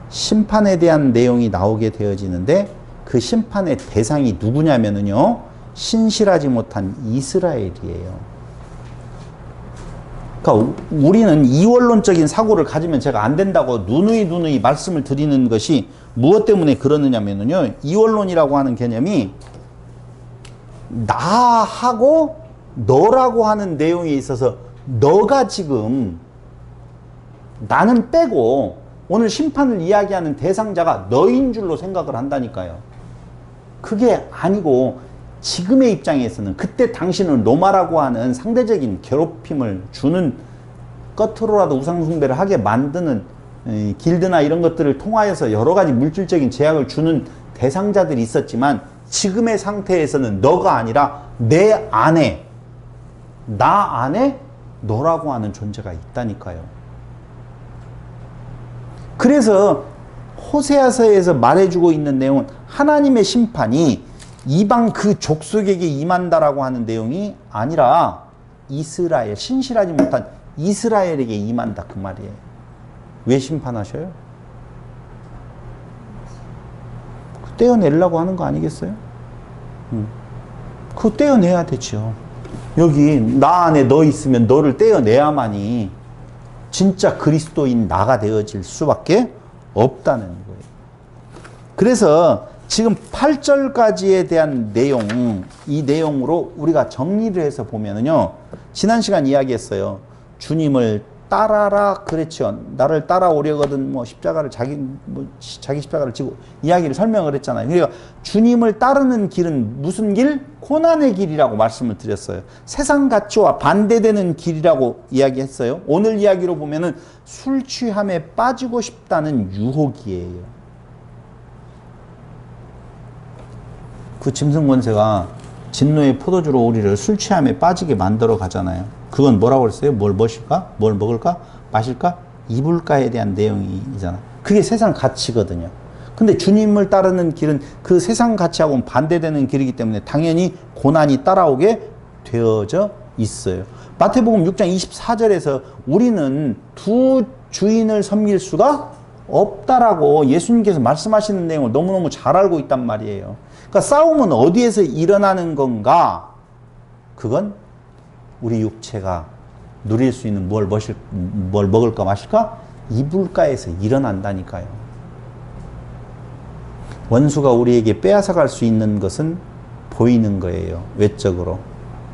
심판에 대한 내용이 나오게 되어지는데 그 심판의 대상이 누구냐면은요, 신실하지 못한 이스라엘이에요. 그러니까 우리는 이원론적인 사고를 가지면 제가 안 된다고 누누이 말씀을 드리는 것이 무엇 때문에 그러느냐면요, 이원론이라고 하는 개념이 나하고 너라고 하는 내용에 있어서 너가 지금 나는 빼고 오늘 심판을 이야기하는 대상자가 너인 줄로 생각을 한다니까요. 그게 아니고 지금의 입장에서는 그때 당신은 로마라고 하는 상대적인 괴롭힘을 주는, 끝으로라도 우상숭배를 하게 만드는 길드나 이런 것들을 통하여서 여러 가지 물질적인 제약을 주는 대상자들이 있었지만 지금의 상태에서는 너가 아니라 내 안에, 나 안에 너라고 하는 존재가 있다니까요. 그래서 호세아서에서 말해주고 있는 내용은 하나님의 심판이 이방 그 족속에게 임한다라고 하는 내용이 아니라 이스라엘, 신실하지 못한 이스라엘에게 임한다 그 말이에요. 왜 심판하셔요? 떼어내려고 하는 거 아니겠어요? 그거 떼어내야 되죠. 여기 나 안에 너 있으면 너를 떼어내야만이 진짜 그리스도인 나가 되어질 수밖에 없다는 거예요. 그래서 지금 8절까지에 대한 내용, 이 내용으로 우리가 정리를 해서 보면은요, 지난 시간 이야기했어요. 주님을 따라라 그랬죠. 나를 따라오려거든 뭐 십자가를 자기 십자가를 지고 이야기를 설명을 했잖아요. 그러니까 주님을 따르는 길은 무슨 길? 고난의 길이라고 말씀을 드렸어요. 세상 가치와 반대되는 길이라고 이야기했어요. 오늘 이야기로 보면은 술 취함에 빠지고 싶다는 유혹이에요. 그 짐승 권세가 진노의 포도주로 우리를 술 취함에 빠지게 만들어 가잖아요. 그건 뭐라고 그랬어요? 뭘 마실까? 뭘 먹을까? 마실까? 입을까에 대한 내용이잖아. 그게 세상 가치거든요. 근데 주님을 따르는 길은 그 세상 가치하고는 반대되는 길이기 때문에 당연히 고난이 따라오게 되어져 있어요. 마태복음 6장 24절에서 우리는 두 주인을 섬길 수가 없다라고 예수님께서 말씀하시는 내용을 너무너무 잘 알고 있단 말이에요. 그러니까 싸움은 어디에서 일어나는 건가? 그건 우리 육체가 누릴 수 있는 뭘 먹을까 마실까? 이불가에서 일어난다니까요. 원수가 우리에게 빼앗아갈 수 있는 것은 보이는 거예요. 외적으로.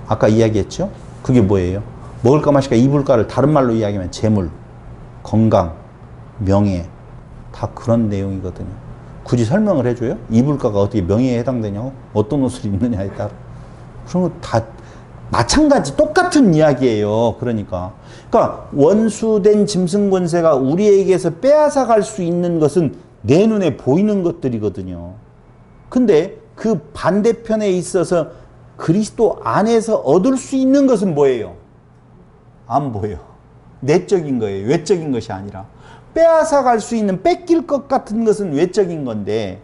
아까 이야기했죠? 그게 뭐예요? 먹을까 마실까 이불가를 다른 말로 이야기하면 재물, 건강, 명예 다 그런 내용이거든요. 굳이 설명을 해줘요? 이불가가 어떻게 명예에 해당되냐고? 어떤 옷을 입느냐에 따라. 그런 거 다 마찬가지 똑같은 이야기예요. 그러니까 원수된 짐승 권세가 우리에게서 빼앗아갈 수 있는 것은 내 눈에 보이는 것들이거든요. 근데 그 반대편에 있어서 그리스도 안에서 얻을 수 있는 것은 뭐예요? 안 보여. 내적인 거예요. 외적인 것이 아니라. 빼앗아갈 수 있는 뺏길 것 같은 것은 외적인 건데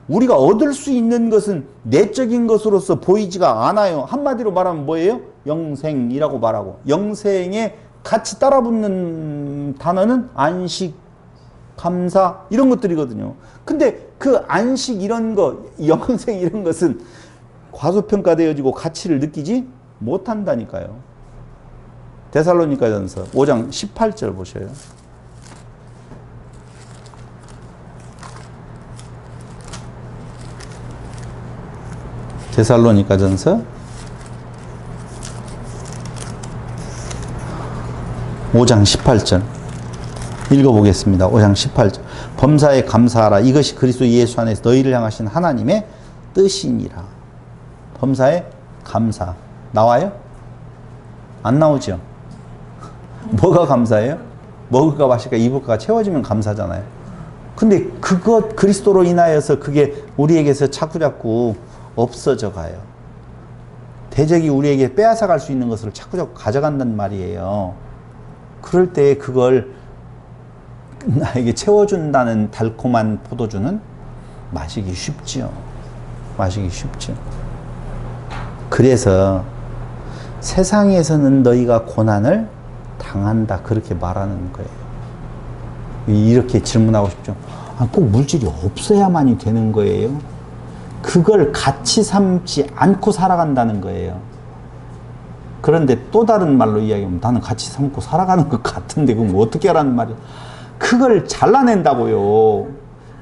우리가 얻을 수 있는 것은 내적인 것으로서 보이지가 않아요. 한마디로 말하면 뭐예요? 영생이라고 말하고 영생에 같이 따라붙는 단어는 안식, 감사 이런 것들이거든요. 근데 그 안식 이런 거, 영생 이런 것은 과소평가되어지고 가치를 느끼지 못한다니까요. 데살로니가전서 5장 18절 보셔요. 데살로니가전서 5장 18절 읽어보겠습니다. 5장 18절 범사에 감사하라. 이것이 그리스도 예수 안에서 너희를 향하신 하나님의 뜻이니라. 범사에 감사. 나와요? 안 나오죠? 뭐가 감사해요? 먹을까 마실까 입을까 채워지면 감사잖아요. 근데 그것 그리스도로 인하여서 그게 우리에게서 자꾸자꾸 없어져 가요. 대적이 우리에게 빼앗아갈 수 있는 것을 자꾸자꾸 가져간단 말이에요. 그럴 때 그걸 나에게 채워준다는 달콤한 포도주는 마시기 쉽지요. 마시기 쉽죠. 그래서 세상에서는 너희가 고난을 당한다 그렇게 말하는 거예요. 이렇게 질문하고 싶죠. 꼭 물질이 없어야만이 되는 거예요? 그걸 가치 삼지 않고 살아간다는 거예요. 그런데 또 다른 말로 이야기하면 나는 가치 삼고 살아가는 것 같은데 그럼 어떻게 하라는 말이야. 그걸 잘라낸다고요.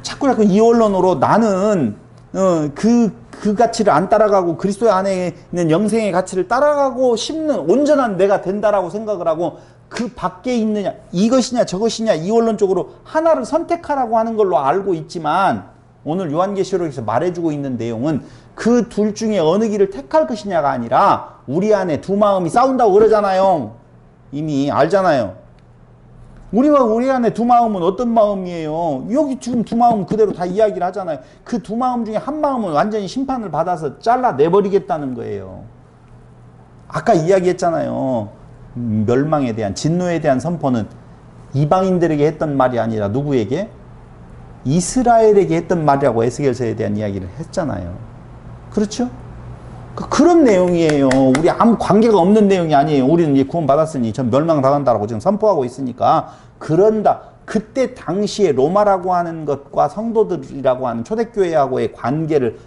자꾸 이 언론으로 나는 그 가치를 안 따라가고 그리스도 안에 있는 영생의 가치를 따라가고 싶는 온전한 내가 된다라고 생각을 하고 그 밖에 있느냐 이것이냐 저것이냐 이 언론적으로 하나를 선택하라고 하는 걸로 알고 있지만 오늘 요한계시록에서 말해주고 있는 내용은 그 둘 중에 어느 길을 택할 것이냐가 아니라 우리 안에 두 마음이 싸운다고 그러잖아요. 이미 알잖아요. 우리 안에 두 마음은 어떤 마음이에요? 여기 지금 두 마음 그대로 다 이야기를 하잖아요. 그 두 마음 중에 한 마음은 완전히 심판을 받아서 잘라내버리겠다는 거예요. 아까 이야기했잖아요. 멸망에 대한 진노에 대한 선포는 이방인들에게 했던 말이 아니라 누구에게? 이스라엘에게 했던 말이라고 에스겔서에 대한 이야기를 했잖아요. 그렇죠? 그런 내용이에요. 우리 아무 관계가 없는 내용이 아니에요. 우리는 이제 구원 받았으니 전 멸망당한다라고 지금 선포하고 있으니까 그런다. 그때 당시에 로마라고 하는 것과 성도들이라고 하는 초대교회하고의 관계를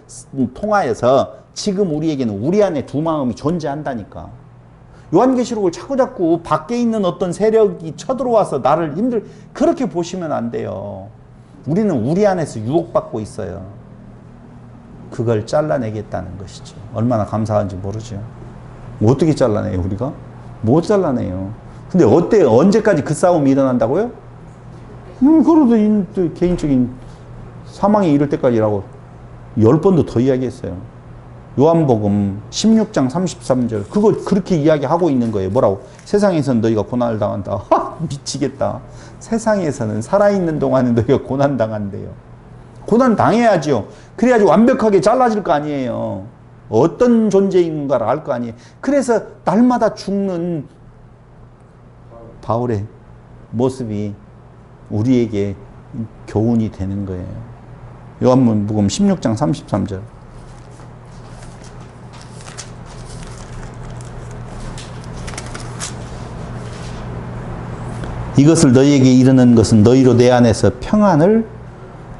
통하여서 지금 우리에게는 우리 안에 두 마음이 존재한다니까. 요한계시록을 자꾸자꾸 밖에 있는 어떤 세력이 쳐들어와서 나를 그렇게 보시면 안 돼요. 우리는 우리 안에서 유혹받고 있어요. 그걸 잘라내겠다는 것이죠. 얼마나 감사한지 모르죠. 어떻게 잘라내요, 우리가? 못 잘라내요. 근데 언제까지 그 싸움이 일어난다고요? 그래도 개인적인 사망에 이를 때까지라고 10번도 더 이야기했어요. 요한복음 16장 33절. 그거 그렇게 이야기하고 있는 거예요. 뭐라고? 세상에서는 너희가 고난을 당한다. 미치겠다. 세상에서는 살아있는 동안에 너희가 고난 당한대요. 고난 당해야죠. 그래야지 완벽하게 잘라질 거 아니에요. 어떤 존재인가를 알 거 아니에요. 그래서 날마다 죽는 바울의 모습이 우리에게 교훈이 되는 거예요. 요한복음 16장 33절. 이것을 너희에게 이르는 것은 너희로 내 안에서 평안을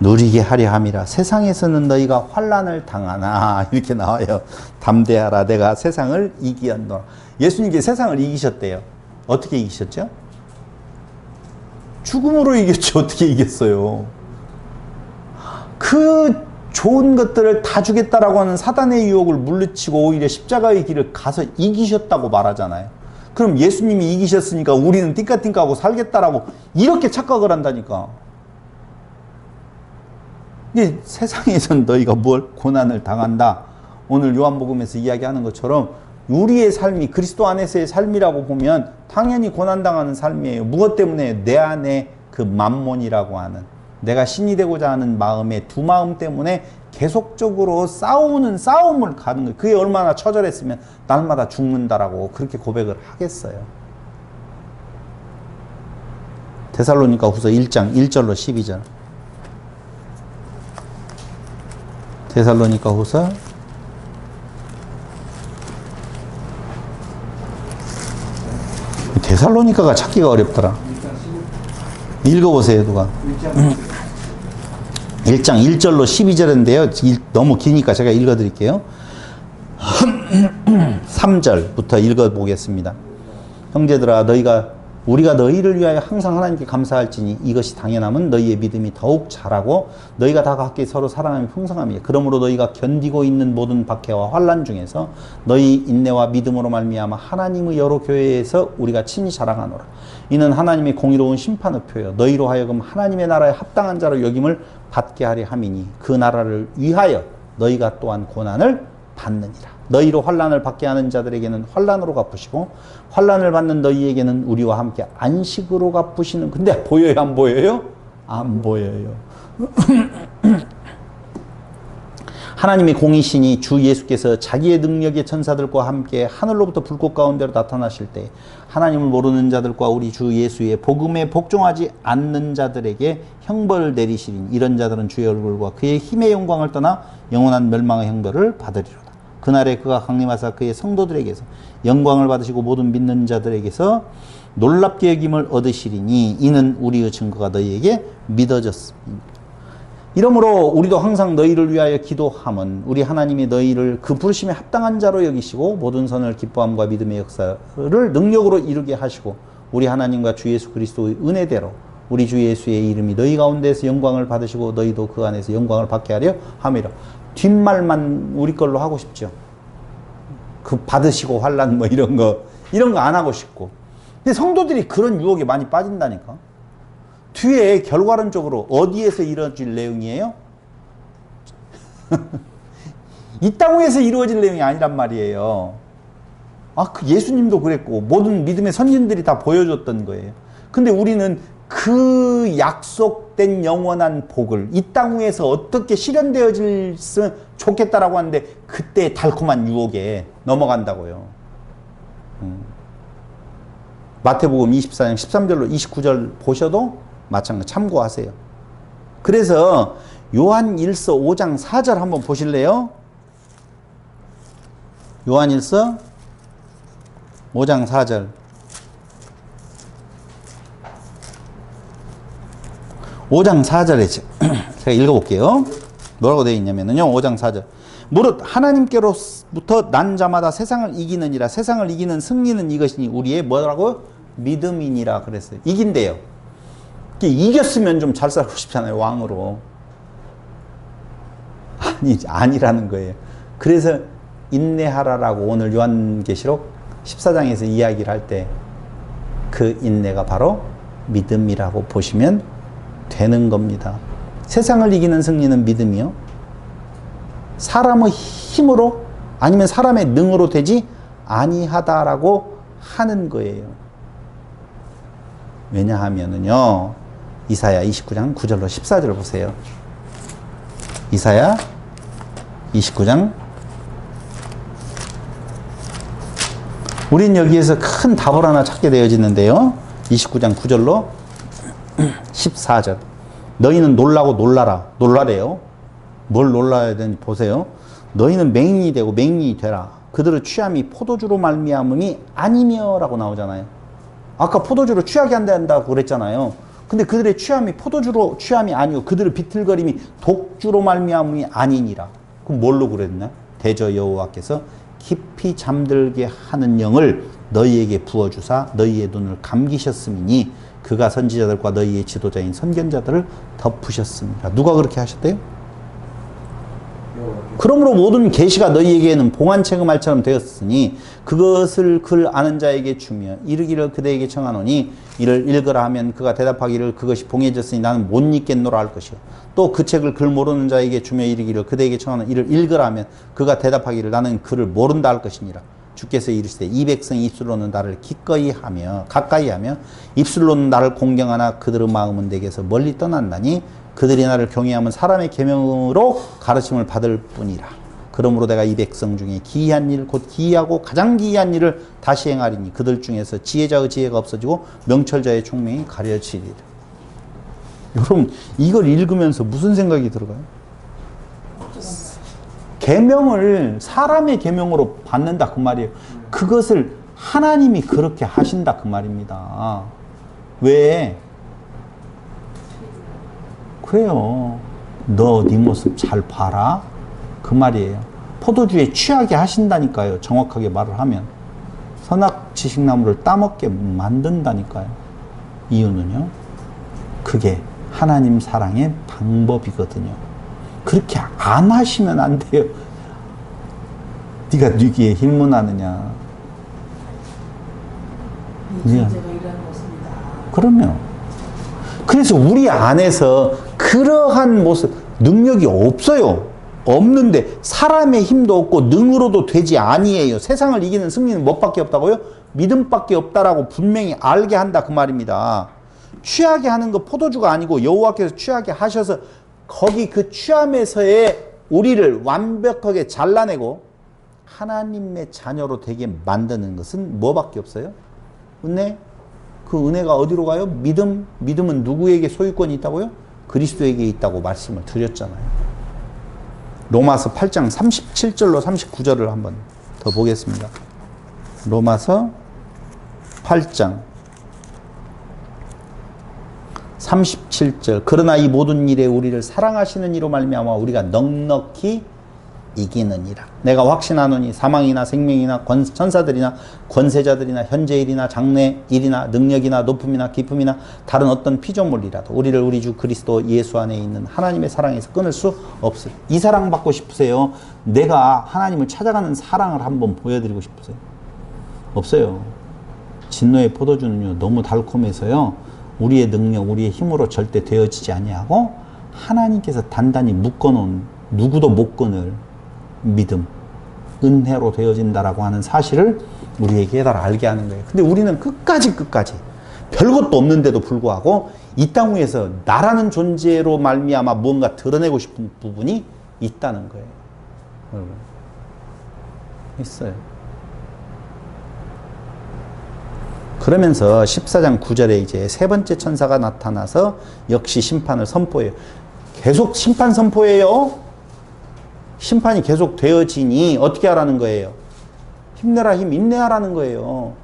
누리게 하려 함이라. 세상에서는 너희가 환난을 당하나 이렇게 나와요. 담대하라 내가 세상을 이기었노라. 예수님께 세상을 이기셨대요. 어떻게 이기셨죠? 죽음으로 이겼죠. 어떻게 이겼어요? 그 좋은 것들을 다 주겠다라고 하는 사단의 유혹을 물리치고 오히려 십자가의 길을 가서 이기셨다고 말하잖아요. 그럼 예수님이 이기셨으니까 우리는 띵까띵까하고 살겠다라고 이렇게 착각을 한다니까. 이게 세상에선 너희가 뭘 고난을 당한다. 오늘 요한복음에서 이야기하는 것처럼 우리의 삶이 그리스도 안에서의 삶이라고 보면 당연히 고난당하는 삶이에요. 무엇 때문에? 내 안에 그 만몬이라고 하는 내가 신이 되고자 하는 마음의 두 마음 때문에 계속적으로 싸우는 싸움을 가는 거예요. 그게 얼마나 처절했으면 날마다 죽는다라고 그렇게 고백을 하겠어요. 데살로니가 후서 1장 1절로 12절. 데살로니가 후서 데살로니가가 찾기가 어렵더라. 읽어보세요, 누가. 1장 1절로 12절인데요. 너무 기니까 제가 읽어드릴게요. 3절부터 읽어보겠습니다. 형제들아 우리가 너희를 위하여 항상 하나님께 감사할지니 이것이 당연함은 너희의 믿음이 더욱 자라고 너희가 다 각기 서로 사랑하며 풍성함이야. 그러므로 너희가 견디고 있는 모든 박해와 환난 중에서 너희 인내와 믿음으로 말미암아 하나님의 여러 교회에서 우리가 친히 자랑하노라. 이는 하나님의 공의로운 심판의 표요 너희로 하여금 하나님의 나라에 합당한 자로 여김을 받게 하려 함이니 그 나라를 위하여 너희가 또한 고난을 받느니라. 너희로 환난을 받게 하는 자들에게는 환난으로 갚으시고 환난을 받는 너희에게는 우리와 함께 안식으로 갚으시는. 근데 보여요, 안 보여요? 안 보여요. 하나님의 공의신이 주 예수께서 자기의 능력의 천사들과 함께 하늘로부터 불꽃 가운데로 나타나실 때 하나님을 모르는 자들과 우리 주 예수의 복음에 복종하지 않는 자들에게 형벌을 내리시리니 이런 자들은 주의 얼굴과 그의 힘의 영광을 떠나 영원한 멸망의 형벌을 받으리로다. 그날에 그가 강림하사 그의 성도들에게서 영광을 받으시고 모든 믿는 자들에게서 놀랍게 여김을 얻으시리니 이는 우리의 증거가 너희에게 믿어졌습니다. 이러므로 우리도 항상 너희를 위하여 기도함은 우리 하나님이 너희를 그 부르심에 합당한 자로 여기시고 모든 선을 기뻐함과 믿음의 역사를 능력으로 이루게 하시고 우리 하나님과 주 예수 그리스도의 은혜대로 우리 주 예수의 이름이 너희 가운데서 영광을 받으시고 너희도 그 안에서 영광을 받게 하려 함이라. 뒷말만 우리 걸로 하고 싶죠. 그 받으시고 환난 뭐 이런 거 안 하고 싶고. 근데 성도들이 그런 유혹에 많이 빠진다니까. 뒤에 결과론적으로 어디에서 이루어질 내용이에요? 이 땅에서 이루어질 내용이 아니란 말이에요. 그 예수님도 그랬고 모든 믿음의 선진들이 다 보여줬던 거예요. 근데 우리는 그 약속된 영원한 복을 이 땅 위에서 어떻게 실현되어질으면 좋겠다라고 하는데 그때 달콤한 유혹에 넘어간다고요. 마태복음 24장 13절로 29절 보셔도 마찬가지 참고하세요. 그래서 요한 1서 5장 4절 한번 보실래요? 요한 1서 5장 4절. 오장 4절에 제가 읽어볼게요. 뭐라고 되어 있냐면요. 5장 4절. 무릇 하나님께로부터 난 자마다 세상을 이기느니라. 세상을 이기는 승리는 이것이니 우리의 뭐라고? 믿음이니라 그랬어요. 이긴대요. 이겼으면 좀 잘 살고 싶잖아요. 왕으로. 아니라는 거예요. 그래서 인내하라라고 오늘 요한계시록 14장에서 이야기를 할 때 그 인내가 바로 믿음이라고 보시면 되는 겁니다. 세상을 이기는 승리는 믿음이요. 사람의 힘으로 아니면 사람의 능으로 되지 아니하다라고 하는 거예요. 왜냐하면은요. 이사야 29장 9절로 14절 보세요. 이사야 29장. 우린 여기에서 큰 답을 하나 찾게 되어지는데요. 29장 9절로 14절. 너희는 놀라고 놀라라. 놀라래요. 뭘 놀라야 되는지 보세요. 너희는 맹인이 되고 맹인이 되라. 그들의 취함이 포도주로 말미암음이 아니며 라고 나오잖아요. 아까 포도주로 취하게 한다고 그랬잖아요. 근데 그들의 취함이 포도주로 취함이 아니고 그들의 비틀거림이 독주로 말미암음이 아니니라. 그럼 뭘로 그랬나? 대저 여호와께서 깊이 잠들게 하는 영을 너희에게 부어주사 너희의 눈을 감기셨음이니 그가 선지자들과 너희의 지도자인 선견자들을 덮으셨습니다. 누가 그렇게 하셨대요? 그러므로 모든 계시가 너희에게는 봉안책의 말처럼 되었으니 그것을 글 아는 자에게 주며 이르기를 그대에게 청하노니 이를 읽으라 하면 그가 대답하기를 그것이 봉해졌으니 나는 못 읽겠노라 할 것이요. 또 그 책을 글 모르는 자에게 주며 이르기를 그대에게 청하노니 이를 읽으라 하면 그가 대답하기를 나는 글을 모른다 할 것이니라. 주께서 이르시되 이 백성이 입술로는 나를 가까이 하며 입술로는 나를 공경하나 그들의 마음은 내게서 멀리 떠난다니 그들이 나를 경외하면 사람의 계명으로 가르침을 받을 뿐이라. 그러므로 내가 이 백성 중에 기이한 일 곧 기이하고 가장 기이한 일을 다시 행하리니 그들 중에서 지혜자의 지혜가 없어지고 명철자의 총명이 가려지리라. 여러분 이걸 읽으면서 무슨 생각이 들어가요? 계명을 사람의 계명으로 받는다 그 말이에요. 그것을 하나님이 그렇게 하신다 그 말입니다. 왜? 그래요. 너 네 모습 잘 봐라 그 말이에요. 포도주에 취하게 하신다니까요. 정확하게 말을 하면 선악지식나무를 따먹게 만든다니까요. 이유는요. 그게 하나님 사랑의 방법이거든요. 그렇게 안 하시면 안 돼요. 네가 뉘기에 힘문하느냐.
제가 일하는 것입니다.
그럼요. 그래서 우리 안에서 그러한 모습, 능력이 없어요. 없는데 사람의 힘도 없고 능으로도 되지 아니에요. 세상을 이기는 승리는 뭐밖에 없다고요? 믿음밖에 없다라고 분명히 알게 한다 그 말입니다. 취하게 하는 거 포도주가 아니고 여호와께서 취하게 하셔서 거기 그 취함에서의 우리를 완벽하게 잘라내고 하나님의 자녀로 되게 만드는 것은 뭐밖에 없어요? 은혜? 그 은혜가 어디로 가요? 믿음? 믿음은 누구에게 소유권이 있다고요? 그리스도에게 있다고 말씀을 드렸잖아요. 로마서 8장 37절로 39절을 한번 더 보겠습니다. 로마서 8장 37절. 그러나 이 모든 일에 우리를 사랑하시는 이로 말미암아 우리가 넉넉히 이기느니라. 내가 확신하노니 사망이나 생명이나 천사들이나 권세자들이나 현재일이나 장래일이나 능력이나 높음이나 깊음이나 다른 어떤 피조물이라도 우리를 우리 주 그리스도 예수 안에 있는 하나님의 사랑에서 끊을 수 없으리. 이 사랑 받고 싶으세요? 내가 하나님을 찾아가는 사랑을 한번 보여드리고 싶으세요? 없어요. 진노의 포도주는요 너무 달콤해서요 우리의 능력, 우리의 힘으로 절대 되어지지 아니하고 하나님께서 단단히 묶어놓은 누구도 못 끊을 믿음, 은혜로 되어진다라고 하는 사실을 우리에게 알게 하는 거예요. 근데 우리는 끝까지 별것도 없는데도 불구하고 이 땅 위에서 나라는 존재로 말미암아 무언가 드러내고 싶은 부분이 있다는 거예요. 여러분 있어요. 그러면서 14장 9절에 이제 세 번째 천사가 나타나서 역시 심판을 선포해요. 계속 심판 선포해요. 심판이 계속 되어지니 어떻게 하라는 거예요? 힘내라, 인내하라는 거예요.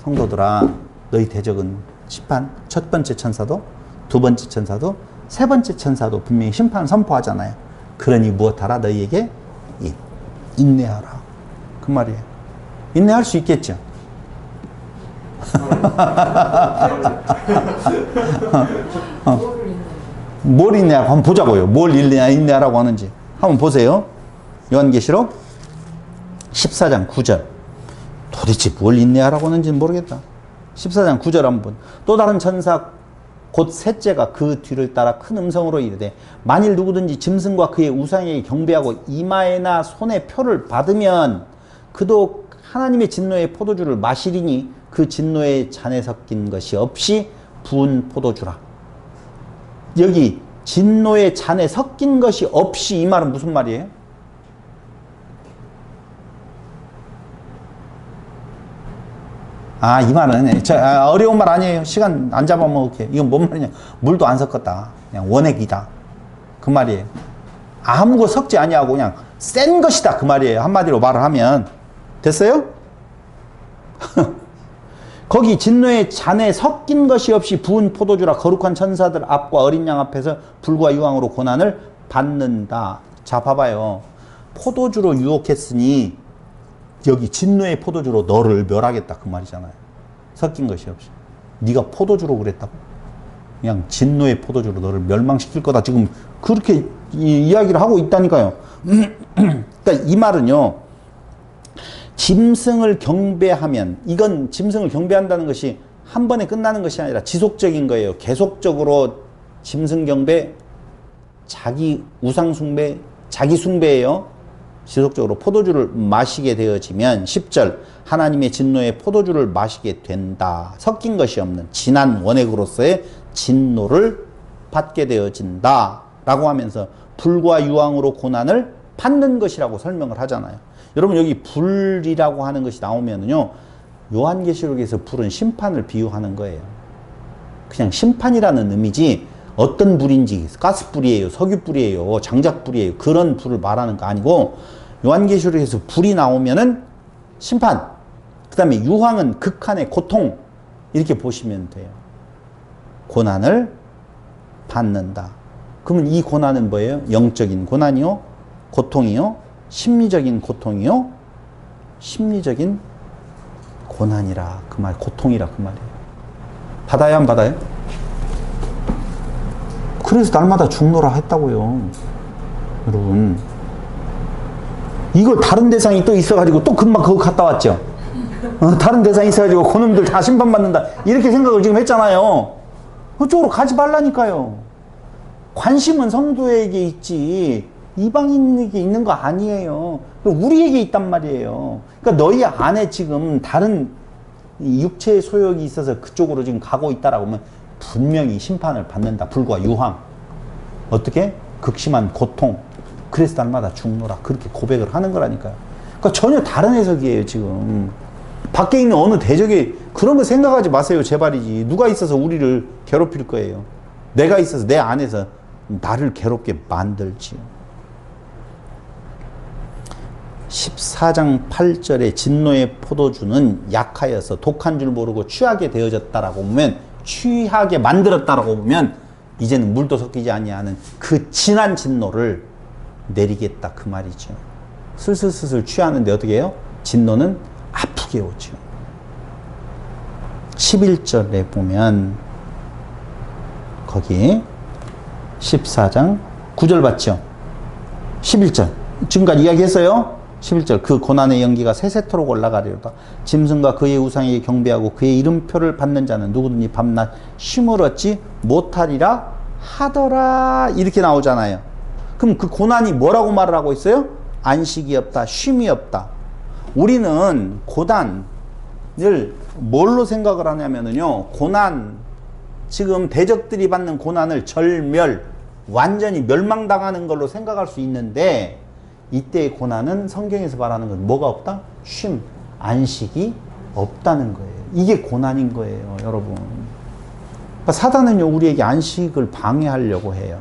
성도들아, 너희 대적은 심판, 첫 번째 천사도, 두 번째 천사도, 세 번째 천사도 분명히 심판을 선포하잖아요. 그러니 무엇하라? 너희에게 인내하라. 그 말이에요. 인내할 수 있겠죠? 뭘 인내하라고 한번 보자고요. 뭘 인내하라고 하는지 한번 보세요. 요한계시록 14장 9절. 도대체 뭘 인내하라고 하는지는 모르겠다. 14장 9절 한번. 또 다른 천사 곧 셋째가 그 뒤를 따라 큰 음성으로 이르되 만일 누구든지 짐승과 그의 우상에게 경배하고 이마에나 손에 표를 받으면 그도 하나님의 진노의 포도주를 마시리니 그 진노의 잔에 섞인 것이 없이 부은 포도주라. 여기 진노의 잔에 섞인 것이 없이, 이 말은 무슨 말이에요? 이 말은 어려운 말 아니에요. 시간 안 잡아먹을게요. 이건 뭔 말이냐? 물도 안 섞었다. 그냥 원액이다. 그 말이에요. 아무거 섞지 아니하고 그냥 센 것이다. 그 말이에요. 한마디로 말을 하면. 됐어요? 거기 진노의 잔에 섞인 것이 없이 부은 포도주라. 거룩한 천사들 앞과 어린 양 앞에서 불과 유황으로 고난을 받는다. 자, 봐봐요. 포도주로 유혹했으니 여기 진노의 포도주로 너를 멸하겠다. 그 말이잖아요. 섞인 것이 없이. 네가 포도주로 그랬다고? 그냥 진노의 포도주로 너를 멸망시킬 거다. 지금 그렇게 이야기를 하고 있다니까요. 그러니까 이 말은요. 짐승을 경배하면, 이건 짐승을 경배한다는 것이 한 번에 끝나는 것이 아니라 지속적인 거예요. 계속적으로 짐승 경배, 자기 우상 숭배, 자기 숭배예요. 지속적으로 포도주를 마시게 되어지면 10절 하나님의 진노의 포도주를 마시게 된다. 섞인 것이 없는 진한 원액으로서의 진노를 받게 되어진다 라고 하면서 불과 유황으로 고난을 받는 것이라고 설명을 하잖아요. 여러분, 여기 불이라고 하는 것이 나오면은요, 요한계시록에서 불은 심판을 비유하는 거예요. 그냥 심판이라는 의미지 어떤 불인지, 가스불이에요, 석유불이에요, 장작불이에요, 그런 불을 말하는 거 아니고, 요한계시록에서 불이 나오면은 심판, 그 다음에 유황은 극한의 고통, 이렇게 보시면 돼요. 고난을 받는다. 그러면 이 고난은 뭐예요? 영적인 고난이요? 고통이요? 심리적인 고통이요? 심리적인 고난이라 그 말, 고통이라 그 말이에요. 받아야 안 받아요? 그래서 날마다 죽노라 했다고요. 여러분, 이걸 다른 대상이 또 있어가지고 또 금방 그거 갔다 왔죠. 다른 대상이 있어가지고 그놈들 다 심판받는다 이렇게 생각을 지금 했잖아요. 그쪽으로 가지 말라니까요. 관심은 성도에게 있지 이방인에게 있는 거 아니에요. 우리에게 있단 말이에요. 그러니까 너희 안에 지금 다른 육체의 소욕이 있어서 그쪽으로 지금 가고 있다라고 하면 분명히 심판을 받는다. 불과 유황. 어떻게? 극심한 고통. 그래서 날마다 죽노라. 그렇게 고백을 하는 거라니까요. 그러니까 전혀 다른 해석이에요, 지금. 밖에 있는 어느 대적이 그런 거 생각하지 마세요, 제발이지. 누가 있어서 우리를 괴롭힐 거예요. 내가 있어서 내 안에서 나를 괴롭게 만들지요. 14장 8절에 진노의 포도주는 약하여서 독한 줄 모르고 취하게 되어졌다라고 보면, 취하게 만들었다라고 보면 이제는 물도 섞이지 아니하는 그 진한 진노를 내리겠다 그 말이죠. 슬슬슬슬 취하는데 어떻게 해요? 진노는 아프게 오죠. 11절에 보면 거기 14장 9절 봤죠? 11절 지금까지 이야기했어요. 11절 그 고난의 연기가 세세토록 올라가리로다. 짐승과 그의 우상에게 경배하고 그의 이름표를 받는 자는 누구든지 밤낮 쉼을 얻지 못하리라 하더라. 이렇게 나오잖아요. 그럼 그 고난이 뭐라고 말을 하고 있어요? 안식이 없다, 쉼이 없다. 우리는 고난을 뭘로 생각을 하냐면요, 고난, 지금 대적들이 받는 고난을 절멸, 완전히 멸망당하는 걸로 생각할 수 있는데, 이때의 고난은 성경에서 말하는 건 뭐가 없다? 쉼, 안식이 없다는 거예요. 이게 고난인 거예요, 여러분. 그러니까 사단은요, 우리에게 안식을 방해하려고 해요.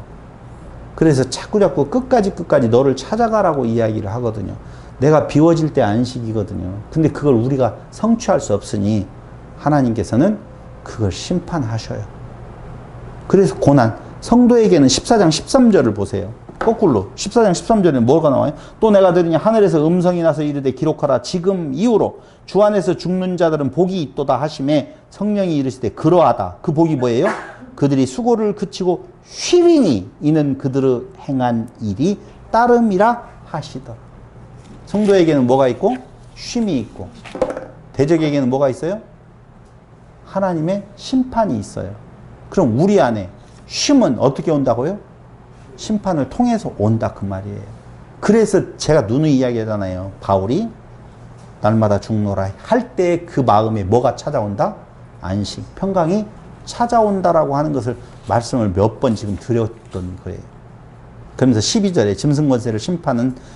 그래서 자꾸자꾸 끝까지 너를 찾아가라고 이야기를 하거든요. 내가 비워질 때 안식이거든요. 근데 그걸 우리가 성취할 수 없으니 하나님께서는 그걸 심판하셔요. 그래서 고난. 성도에게는 14장 13절을 보세요. 거꾸로 14장 13절에 뭐가 나와요? 또 내가 들으니 하늘에서 음성이 나서 이르되 기록하라. 지금 이후로 주 안에서 죽는 자들은 복이 있도다 하심에 성령이 이르시되 그러하다. 그 복이 뭐예요? 그들이 수고를 그치고 쉬리니 이는 그들의 행한 일이 따름이라 하시더라. 성도에게는 뭐가 있고? 쉼이 있고. 대적에게는 뭐가 있어요? 하나님의 심판이 있어요. 그럼 우리 안에 쉼은 어떻게 온다고요? 심판을 통해서 온다 그 말이에요. 그래서 제가 누누이 이야기하잖아요. 바울이 날마다 죽노라 할 때 그 마음에 뭐가 찾아온다? 안식, 평강이 찾아온다라고 하는 것을 말씀을 몇 번 지금 드렸던 거예요. 그러면서 12절에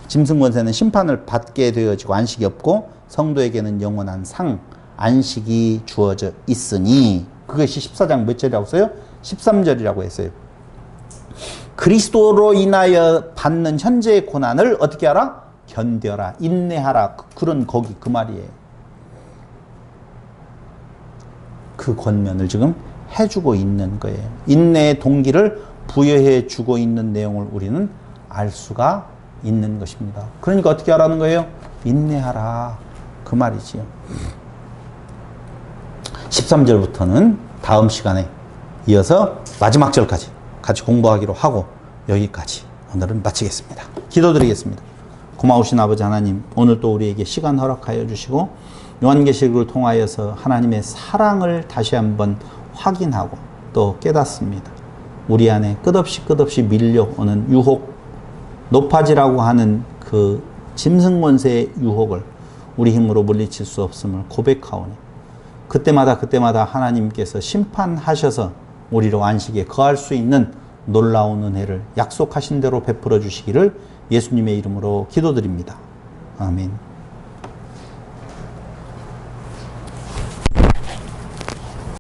짐승권세는 심판을 받게 되어지고 안식이 없고 성도에게는 영원한 상, 안식이 주어져 있으니 그것이 14장 몇 절이라고 써요? 13절이라고 했어요. 그리스도로 인하여 받는 현재의 고난을 어떻게 하라? 견뎌라, 인내하라. 그런 거기 그 말이에요. 그 권면을 지금 해주고 있는 거예요. 인내의 동기를 부여해 주고 있는 내용을 우리는 알 수가 있는 것입니다. 그러니까 어떻게 하라는 거예요? 인내하라. 그 말이지요. 13절부터는 다음 시간에 이어서 마지막 절까지 같이 공부하기로 하고 여기까지 오늘은 마치겠습니다. 기도드리겠습니다. 고마우신 아버지 하나님, 오늘 또 우리에게 시간 허락하여 주시고 요한계시록을 통하여서 하나님의 사랑을 다시 한번 확인하고 또 깨닫습니다. 우리 안에 끝없이 밀려오는 유혹, 노파지라고 하는 그 짐승권세의 유혹을 우리 힘으로 물리칠 수 없음을 고백하오니 그때마다 하나님께서 심판하셔서 우리로 안식에 거할 수 있는 놀라운 은혜를 약속하신 대로 베풀어 주시기를 예수님의 이름으로 기도드립니다. 아멘.